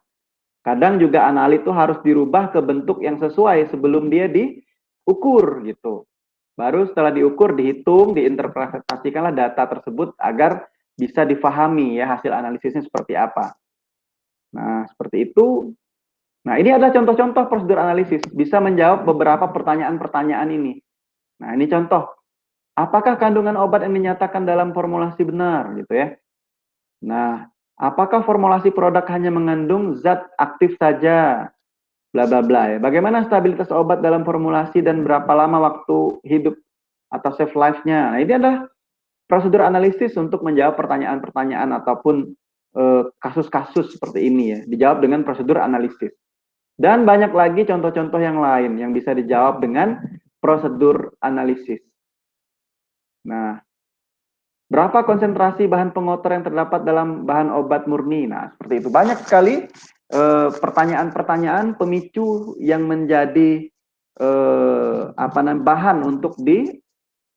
Kadang juga analit itu harus dirubah ke bentuk yang sesuai sebelum dia diukur gitu. Baru setelah diukur, dihitung, diinterpretasikanlah data tersebut agar bisa difahami ya hasil analisisnya seperti apa. Nah, seperti itu. Nah, ini adalah contoh-contoh prosedur analisis. Bisa menjawab beberapa pertanyaan-pertanyaan ini. Nah, ini contoh. Apakah kandungan obat yang dinyatakan dalam formulasi benar? Gitu ya. Nah, apakah formulasi produk hanya mengandung zat aktif saja? Bla bla bla ya. Bagaimana stabilitas obat dalam formulasi dan berapa lama waktu hidup atau shelf life-nya? Nah, ini adalah prosedur analisis untuk menjawab pertanyaan-pertanyaan ataupun kasus-kasus seperti ini ya. Dijawab dengan prosedur analisis. Dan banyak lagi contoh-contoh yang lain yang bisa dijawab dengan prosedur analisis. Nah, berapa konsentrasi bahan pengotor yang terdapat dalam bahan obat murni? Nah, seperti itu. Banyak sekali pertanyaan-pertanyaan pemicu yang menjadi bahan untuk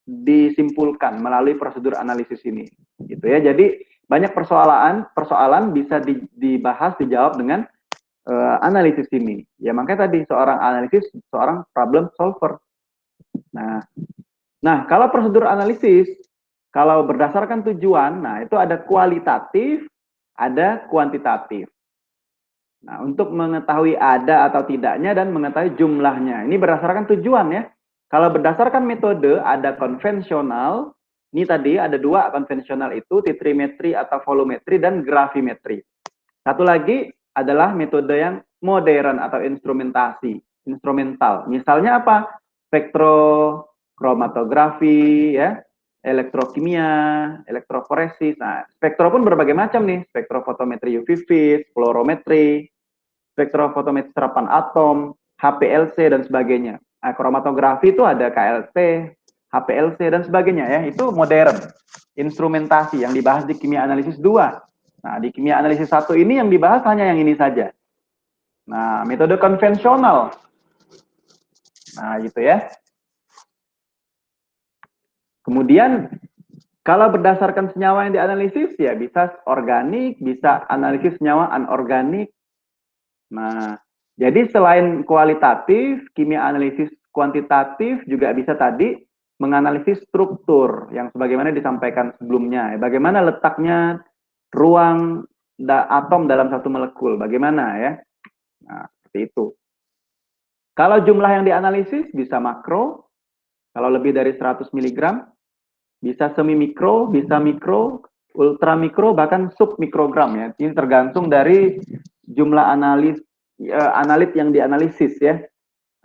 disimpulkan melalui prosedur analisis ini, gitu ya. Jadi banyak persoalan bisa dibahas, dijawab dengan analisis ini. Ya makanya tadi seorang analisis, seorang problem solver. Nah, kalau prosedur analisis, kalau berdasarkan tujuan, nah itu ada kualitatif, ada kuantitatif. Nah, untuk mengetahui ada atau tidaknya dan mengetahui jumlahnya. Ini berdasarkan tujuan ya. Kalau berdasarkan metode, ada konvensional. Ini tadi ada dua konvensional itu, titrimetri atau volumetri dan gravimetri. Satu lagi adalah metode yang modern atau instrumentasi, instrumental. Misalnya apa? Spektrokromatographi, ya, elektrokimia, elektroforesis. Nah, spektro pun berbagai macam nih. Spektrofotometri UV vis, fluorometri, spektrofotometri serapan atom, HPLC dan sebagainya. Nah, kromatografi itu ada KLC, HPLC dan sebagainya ya. Itu modern. Instrumentasi yang dibahas di kimia analisis 2. Nah, di kimia analisis 1 ini yang dibahas hanya yang ini saja. Nah, metode konvensional. Nah, gitu ya. Kemudian, kalau berdasarkan senyawa yang dianalisis, ya bisa organik, bisa analisis senyawa anorganik. Nah, jadi selain kualitatif, kimia analisis kuantitatif juga bisa tadi menganalisis struktur yang sebagaimana disampaikan sebelumnya. Bagaimana letaknya ruang atom dalam satu molekul, bagaimana ya? Nah, seperti itu. Kalau jumlah yang dianalisis bisa makro, kalau lebih dari 100 mg, bisa semi mikro, bisa mikro, ultra mikro, bahkan sub mikrogram ya. Ini tergantung dari jumlah analit yang dianalisis ya.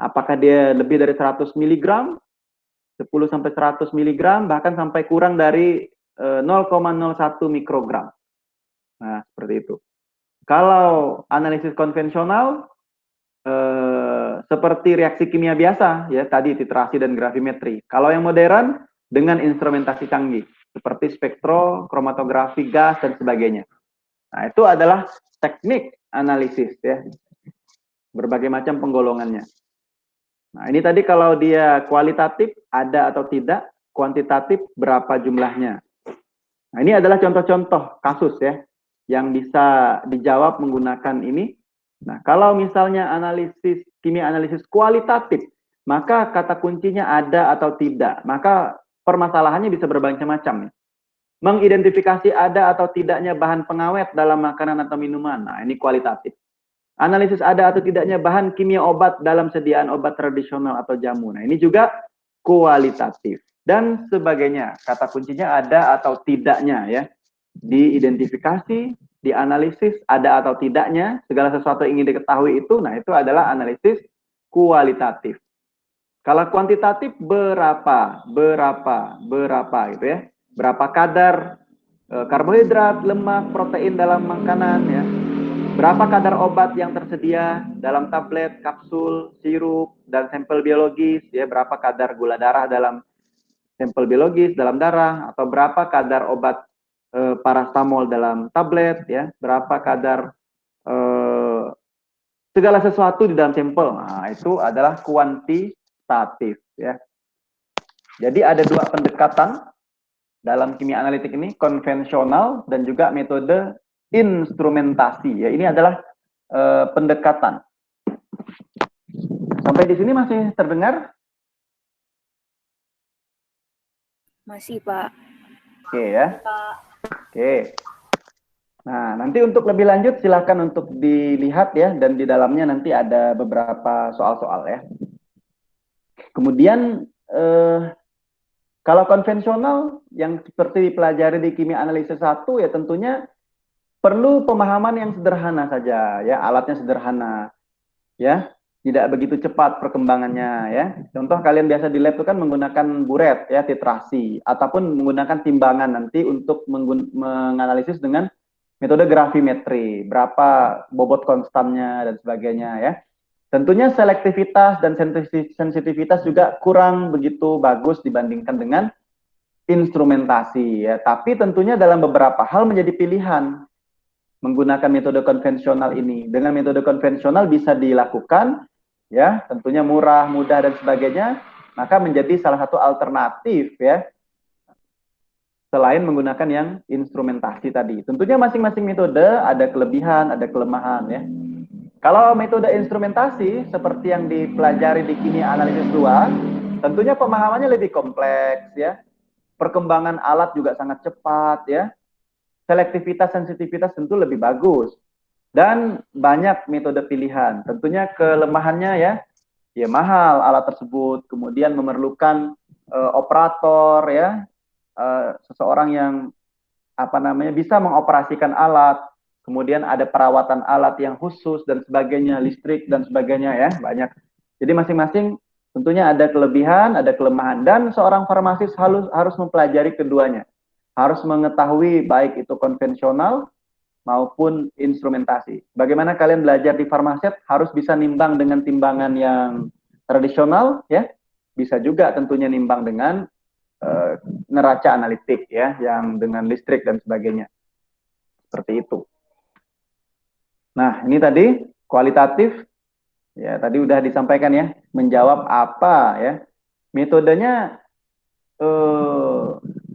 Apakah dia lebih dari 100 mg, 10 sampai 100 mg, bahkan sampai kurang dari 0,01 mikrogram. Nah, seperti itu. Kalau analisis konvensional, seperti reaksi kimia biasa, ya tadi titrasi dan gravimetri. Kalau yang modern, dengan instrumentasi canggih, seperti spektro, kromatografi gas, dan sebagainya. Nah, itu adalah teknik analisis, ya. Berbagai macam penggolongannya. Nah, ini tadi kalau dia kualitatif, ada atau tidak, kuantitatif, berapa jumlahnya. Nah, ini adalah contoh-contoh kasus, ya, yang bisa dijawab menggunakan ini. Nah, kalau misalnya analisis, kimia analisis kualitatif, maka kata kuncinya ada atau tidak. Maka permasalahannya bisa bermacam-macam. Mengidentifikasi ada atau tidaknya bahan pengawet dalam makanan atau minuman. Nah, ini kualitatif. Analisis ada atau tidaknya bahan kimia obat dalam sediaan obat tradisional atau jamu. Nah, ini juga kualitatif. Dan sebagainya. Kata kuncinya ada atau tidaknya ya. Diidentifikasi, dianalisis, ada atau tidaknya, segala sesuatu yang ingin diketahui itu, nah itu adalah analisis kualitatif. Kalau kuantitatif berapa gitu ya. Berapa kadar karbohidrat, lemak, protein dalam makanan ya. Berapa kadar obat yang tersedia dalam tablet, kapsul, sirup, dan sampel biologis ya. Berapa kadar gula darah dalam sampel biologis dalam darah, atau berapa kadar obat paracetamol dalam tablet ya. Berapa kadar segala sesuatu di dalam sampel. Nah, itu adalah kuantitatif ya. Jadi ada dua pendekatan dalam kimia analitik ini, konvensional dan juga metode instrumentasi ya. Ini adalah pendekatan. Sampai di sini masih terdengar? Masih, Pak. Oke ya. Oke. Nah, nanti untuk lebih lanjut silahkan untuk dilihat ya, dan di dalamnya nanti ada beberapa soal-soal ya. Kemudian kalau konvensional yang seperti dipelajari di kimia analisis 1 ya tentunya perlu pemahaman yang sederhana saja ya, alatnya sederhana ya, tidak begitu cepat perkembangannya ya. Contoh kalian biasa di lab itu kan menggunakan buret ya, titrasi, ataupun menggunakan timbangan nanti untuk menganalisis dengan metode gravimetri, berapa bobot konstannya dan sebagainya ya. Tentunya selektivitas dan sensitivitas juga kurang begitu bagus dibandingkan dengan instrumentasi ya. Tapi tentunya dalam beberapa hal menjadi pilihan menggunakan metode konvensional ini. Dengan metode konvensional bisa dilakukan ya, tentunya murah, mudah dan sebagainya. maka menjadi salah satu alternatif ya, selain menggunakan yang instrumentasi tadi. Tentunya masing-masing metode ada kelebihan, ada kelemahan ya. Kalau metode instrumentasi seperti yang dipelajari di kimia analisis 2, tentunya pemahamannya lebih kompleks ya. Perkembangan alat juga sangat cepat ya. Selektivitas, sensitivitas tentu lebih bagus. Dan banyak metode pilihan. Tentunya kelemahannya ya mahal alat tersebut. Kemudian memerlukan operator ya. Seseorang yang bisa mengoperasikan alat. Kemudian ada perawatan alat yang khusus dan sebagainya, listrik dan sebagainya ya, banyak. Jadi masing-masing tentunya ada kelebihan, ada kelemahan, dan seorang farmasis harus mempelajari keduanya. Harus mengetahui baik itu konvensional maupun instrumentasi. Bagaimana kalian belajar di farmaset harus bisa nimbang dengan timbangan yang tradisional ya, bisa juga tentunya nimbang dengan neraca analitik ya, yang dengan listrik dan sebagainya. Seperti itu. Nah, ini tadi kualitatif, ya tadi udah disampaikan ya, menjawab apa ya. Metodenya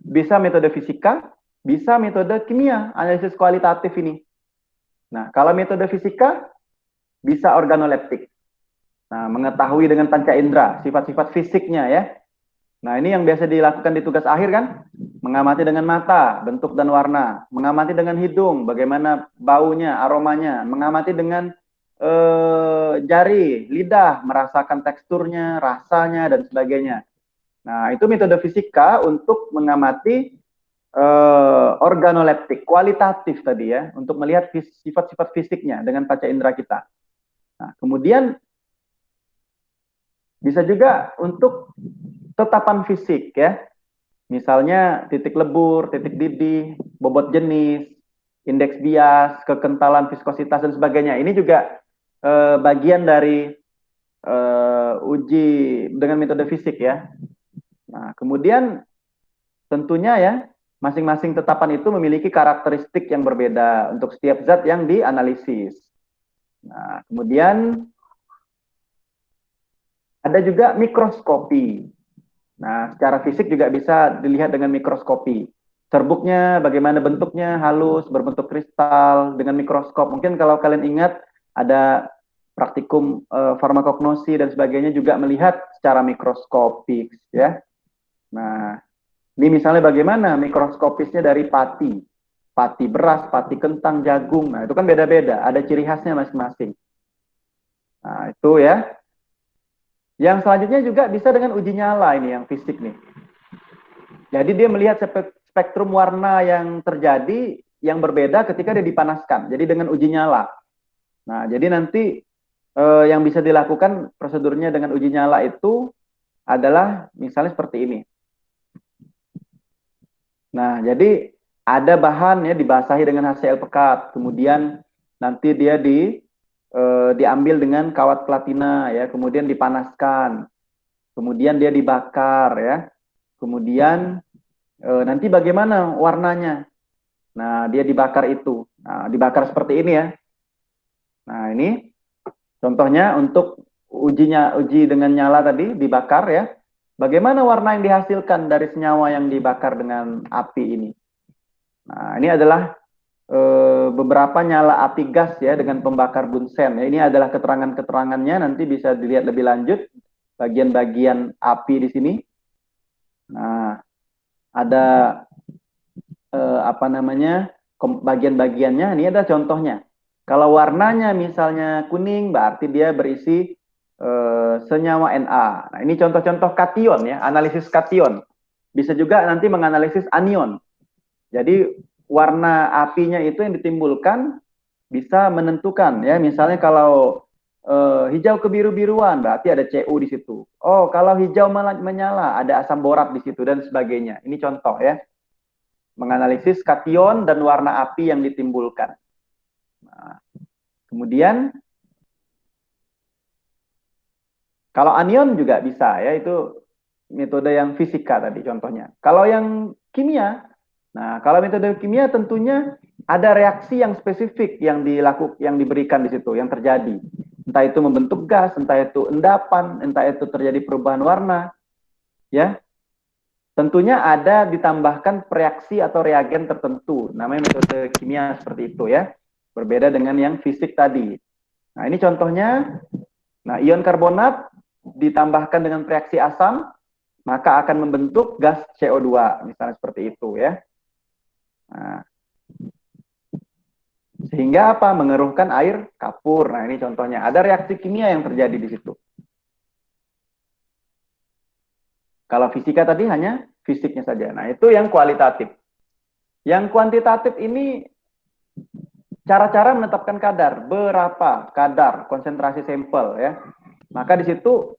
bisa metode fisika, bisa metode kimia, analisis kualitatif ini. Nah, kalau metode fisika, bisa organoleptik. Nah, mengetahui dengan panca indera, sifat-sifat fisiknya ya. Nah, ini yang biasa dilakukan di tugas akhir kan? Mengamati dengan mata, bentuk dan warna. Mengamati dengan hidung, bagaimana baunya, aromanya. Mengamati dengan jari, lidah, merasakan teksturnya, rasanya, dan sebagainya. Nah, itu metode fisika untuk mengamati organoleptik, kualitatif tadi ya, untuk melihat sifat-sifat fisiknya dengan panca indera kita. Nah, kemudian bisa juga untuk tetapan fisik ya. Misalnya titik lebur, titik didih, bobot jenis, indeks bias, kekentalan, viskositas dan sebagainya. Ini juga bagian dari uji dengan metode fisik ya. Nah, kemudian tentunya ya masing-masing tetapan itu memiliki karakteristik yang berbeda untuk setiap zat yang dianalisis. Nah, kemudian ada juga mikroskopi. Nah, secara fisik juga bisa dilihat dengan mikroskopi. Serbuknya, bagaimana bentuknya, halus, berbentuk kristal, dengan mikroskop. Mungkin kalau kalian ingat, ada praktikum farmakognosi dan sebagainya juga melihat secara mikroskopik. Ya. Nah, ini misalnya bagaimana mikroskopisnya dari pati. Pati beras, pati kentang, jagung. Nah, itu kan beda-beda. Ada ciri khasnya masing-masing. Nah, itu ya. Yang selanjutnya juga bisa dengan uji nyala ini yang fisik nih. Jadi dia melihat spektrum warna yang terjadi yang berbeda ketika dia dipanaskan. Jadi dengan uji nyala. Nah, jadi nanti yang bisa dilakukan prosedurnya dengan uji nyala itu adalah misalnya seperti ini. Nah, jadi ada bahan ya dibasahi dengan HCl pekat, kemudian nanti dia diambil dengan kawat platina ya, kemudian dipanaskan, kemudian dia dibakar ya, kemudian nanti bagaimana warnanya. Nah, dia dibakar itu, nah, dibakar seperti ini ya. Nah, ini contohnya untuk uji dengan nyala tadi dibakar ya. Bagaimana warna yang dihasilkan dari senyawa yang dibakar dengan api ini. Nah, ini adalah beberapa nyala api gas ya dengan pembakar bunsen. Ya, ini adalah keterangan-keterangannya, nanti bisa dilihat lebih lanjut bagian-bagian api di sini. Nah, ada bagian-bagiannya. Ini ada contohnya. Kalau warnanya misalnya kuning, berarti dia berisi senyawa Na. Nah, ini contoh-contoh kation ya, analisis kation. Bisa juga nanti menganalisis anion. Jadi warna apinya itu yang ditimbulkan bisa menentukan ya, misalnya kalau hijau kebiru-biruan berarti ada Cu di situ. Oh, kalau hijau menyala ada asam borat di situ dan sebagainya. Ini contoh ya, menganalisis kation dan warna api yang ditimbulkan. Nah, kemudian kalau anion juga bisa ya, itu metode yang fisika tadi contohnya. Kalau yang kimia, nah, kalau metode kimia tentunya ada reaksi yang spesifik yang diberikan di situ, yang terjadi. Entah itu membentuk gas, entah itu endapan, entah itu terjadi perubahan warna. ya. Tentunya ada ditambahkan reaksi atau reagen tertentu, namanya metode kimia seperti itu ya. Berbeda dengan yang fisik tadi. Nah, ini contohnya. Nah, ion karbonat ditambahkan dengan reaksi asam, maka akan membentuk gas CO2, misalnya seperti itu ya. Nah, sehingga apa? Mengeruhkan air kapur. Nah, ini contohnya. Ada reaksi kimia yang terjadi di situ. Kalau fisika tadi hanya fisiknya saja. Nah, itu yang kualitatif. Yang kuantitatif ini cara-cara menetapkan kadar, berapa kadar konsentrasi sampel ya. Maka di situ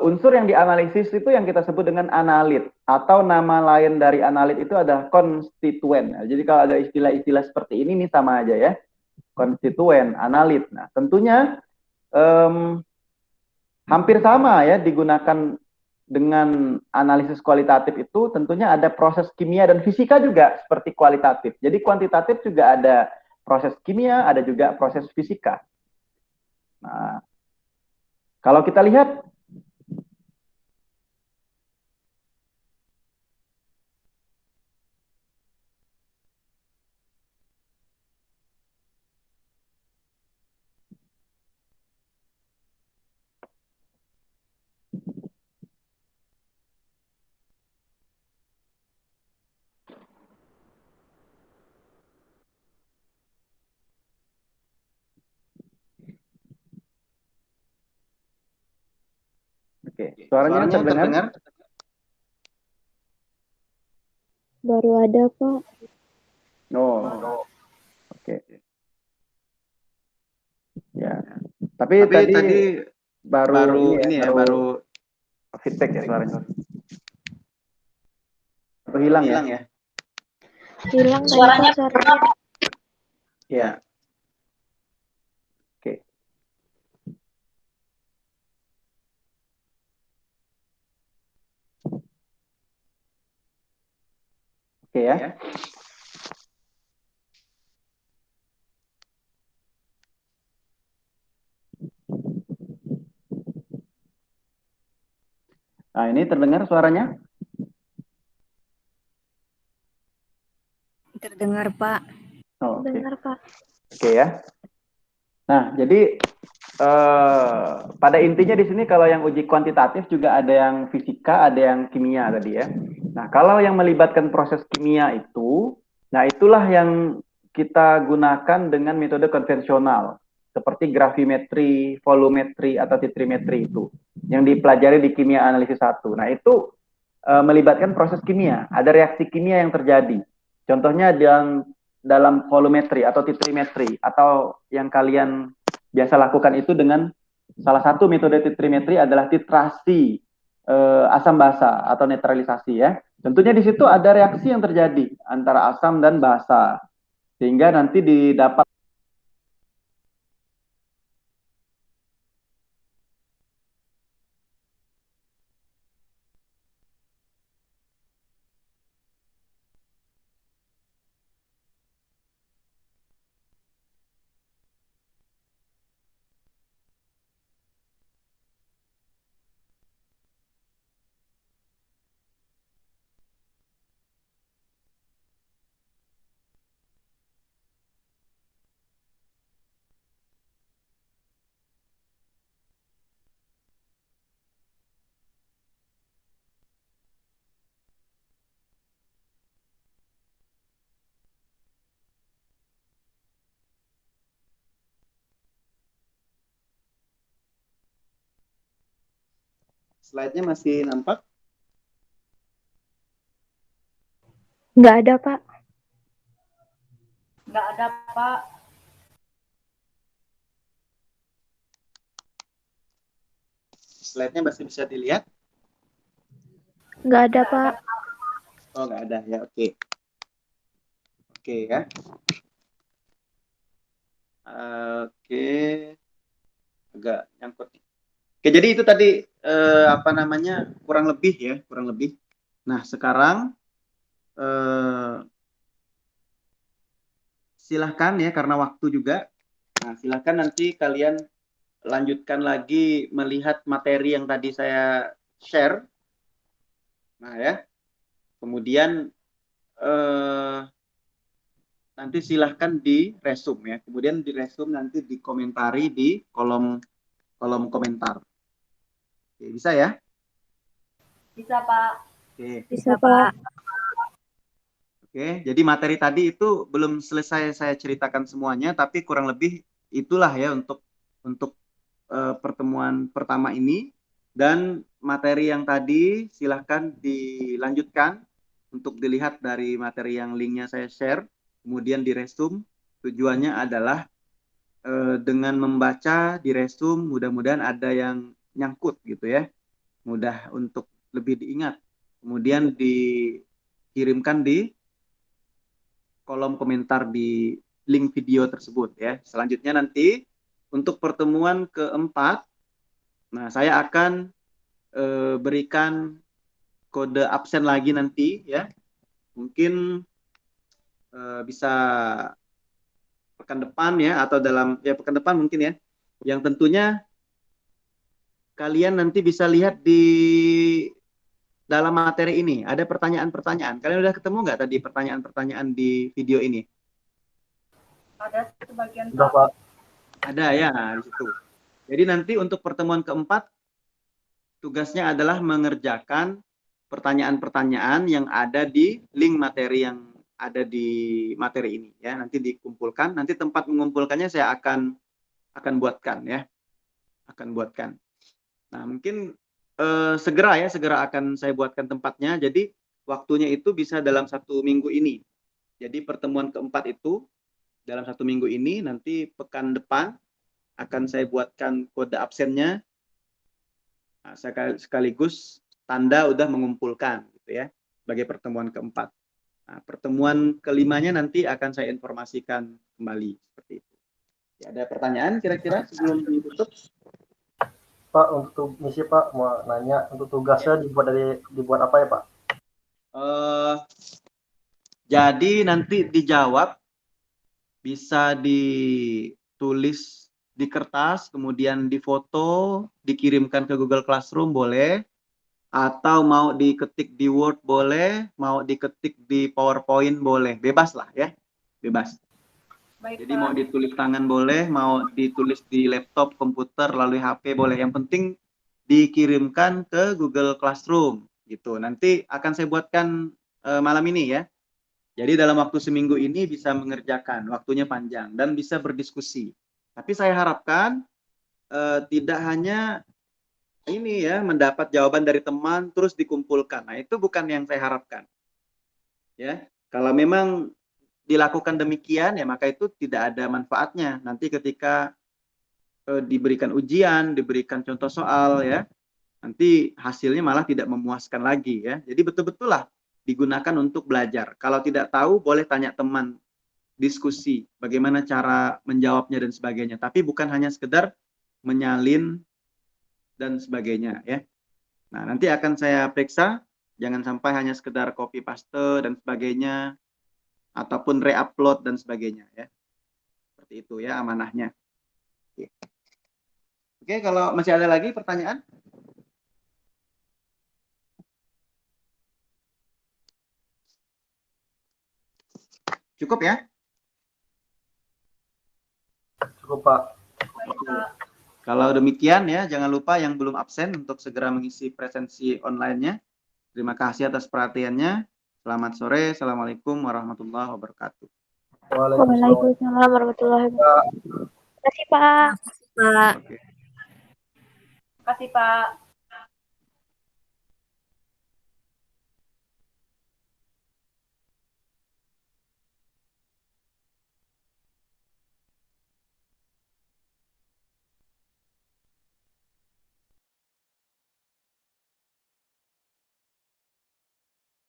unsur yang dianalisis itu yang kita sebut dengan analit, atau nama lain dari analit itu adalah konstituen. Nah, jadi kalau ada istilah-istilah seperti ini nih sama aja ya. Konstituen, analit. Nah, tentunya hampir sama ya digunakan dengan analisis kualitatif itu. Tentunya ada proses kimia dan fisika juga seperti kualitatif. Jadi kuantitatif juga ada proses kimia, ada juga proses fisika. Nah, kalau kita lihat oke, suaranya terdengar? Baru ada, Pak. Oh, oke. Ya, tapi tadi baru ini ya, baru feedback ya suaranya. Baru hilang ya? Hilang tadi, Suaranya Pak, suaranya. Ya. Oke. Oke ya. Nah, ini terdengar suaranya? Terdengar, Pak. Oh, oke. Dengar, Pak. Oke ya. Nah, jadi pada intinya di sini kalau yang uji kuantitatif juga ada yang fisika, ada yang kimia tadi ya. Nah, kalau yang melibatkan proses kimia itu, nah itulah yang kita gunakan dengan metode konvensional seperti gravimetri, volumetri atau titrimetri itu yang dipelajari di kimia analisis 1. Nah, itu melibatkan proses kimia, ada reaksi kimia yang terjadi. Contohnya dalam volumetri atau titrimetri, atau yang kalian biasa lakukan itu dengan salah satu metode titrimetri adalah titrasi asam basa atau netralisasi ya. Tentunya di situ ada reaksi yang terjadi antara asam dan basa sehingga nanti didapat slide-nya masih nampak? Nggak ada, Pak. nggak ada, Pak. Slide-nya masih bisa dilihat? Nggak ada, Pak. Oh, nggak ada ya, oke. Oke ya. Oke, agak nyangkut. Oke, jadi itu tadi apa namanya, kurang lebih ya, kurang lebih. Nah, sekarang silahkan ya, karena waktu juga. Nah, silahkan nanti kalian lanjutkan lagi melihat materi yang tadi saya share Nah ya, kemudian nanti silahkan di resume ya. Kemudian di resume nanti dikomentari di kolom komentar. Oke, bisa ya? Bisa, Pak. Oke. Bisa, Pak. Oke, jadi materi tadi itu belum selesai saya ceritakan semuanya, tapi kurang lebih itulah ya untuk pertemuan pertama ini. Dan materi yang tadi silahkan dilanjutkan untuk dilihat dari materi yang linknya saya share, kemudian di resume. Tujuannya adalah dengan membaca di resume mudah-mudahan ada yang nyangkut gitu ya, mudah untuk lebih diingat. Kemudian dikirimkan di kolom komentar di link video tersebut ya. Selanjutnya nanti untuk pertemuan keempat, nah saya akan berikan kode absen lagi nanti ya. Mungkin bisa pekan depan ya, atau dalam ya pekan depan mungkin ya. Yang tentunya kalian nanti bisa lihat di dalam materi ini ada pertanyaan-pertanyaan. Kalian udah ketemu nggak tadi pertanyaan-pertanyaan di video ini? Ada sebagian, Udah, Pak. Pak. Ada ya di situ. Jadi nanti untuk pertemuan keempat tugasnya adalah mengerjakan pertanyaan-pertanyaan yang ada di link materi yang ada di materi ini ya. Nanti dikumpulkan, nanti tempat mengumpulkannya saya akan buatkan ya. Akan buatkan. Nah, mungkin segera akan saya buatkan tempatnya. Jadi waktunya itu bisa dalam 1 minggu ini. Jadi pertemuan keempat itu dalam 1 minggu ini, nanti pekan depan akan saya buatkan kode absennya. Nah, sekaligus tanda udah mengumpulkan gitu ya sebagai pertemuan keempat. Nah, pertemuan kelimanya nanti akan saya informasikan kembali seperti itu. Ya, ada pertanyaan kira-kira sebelum ditutup? Pak, untuk misi Pak mau nanya untuk tugasnya dibuat apa ya Pak? Jadi nanti dijawab bisa ditulis di kertas, kemudian difoto, dikirimkan ke Google Classroom boleh, atau mau diketik di Word boleh, mau diketik di PowerPoint boleh, bebas lah ya, bebas. Baik, Jadi Pak. mau ditulis tangan boleh, mau ditulis di laptop, komputer, melalui HP boleh. Yang penting dikirimkan ke Google Classroom gitu. Nanti akan saya buatkan malam ini ya. Jadi dalam waktu seminggu ini bisa mengerjakan, waktunya panjang dan bisa berdiskusi. Tapi saya harapkan tidak hanya ini ya mendapat jawaban dari teman terus dikumpulkan. Nah itu bukan yang saya harapkan. Ya, kalau memang dilakukan demikian ya maka itu tidak ada manfaatnya. Nanti ketika diberikan ujian, diberikan contoh soal ya, nanti hasilnya malah tidak memuaskan lagi ya. Jadi betul-betul lah digunakan untuk belajar. Kalau tidak tahu boleh tanya teman, diskusi bagaimana cara menjawabnya dan sebagainya. Tapi bukan hanya sekedar menyalin dan sebagainya ya. Nah, nanti akan saya periksa, jangan sampai hanya sekedar copy paste dan sebagainya ataupun re-upload dan sebagainya ya. Seperti itu ya amanahnya. Oke. Oke, kalau masih ada lagi pertanyaan? Cukup ya? Cukup Pak. Baik, Pak. Kalau demikian ya, jangan lupa yang belum absen untuk segera mengisi presensi online-nya. Terima kasih atas perhatiannya. Selamat sore. Assalamualaikum warahmatullahi wabarakatuh. Waalaikumsalam warahmatullahi wabarakatuh. Terima kasih, Pak. Pak. Oke. Terima kasih, Pak.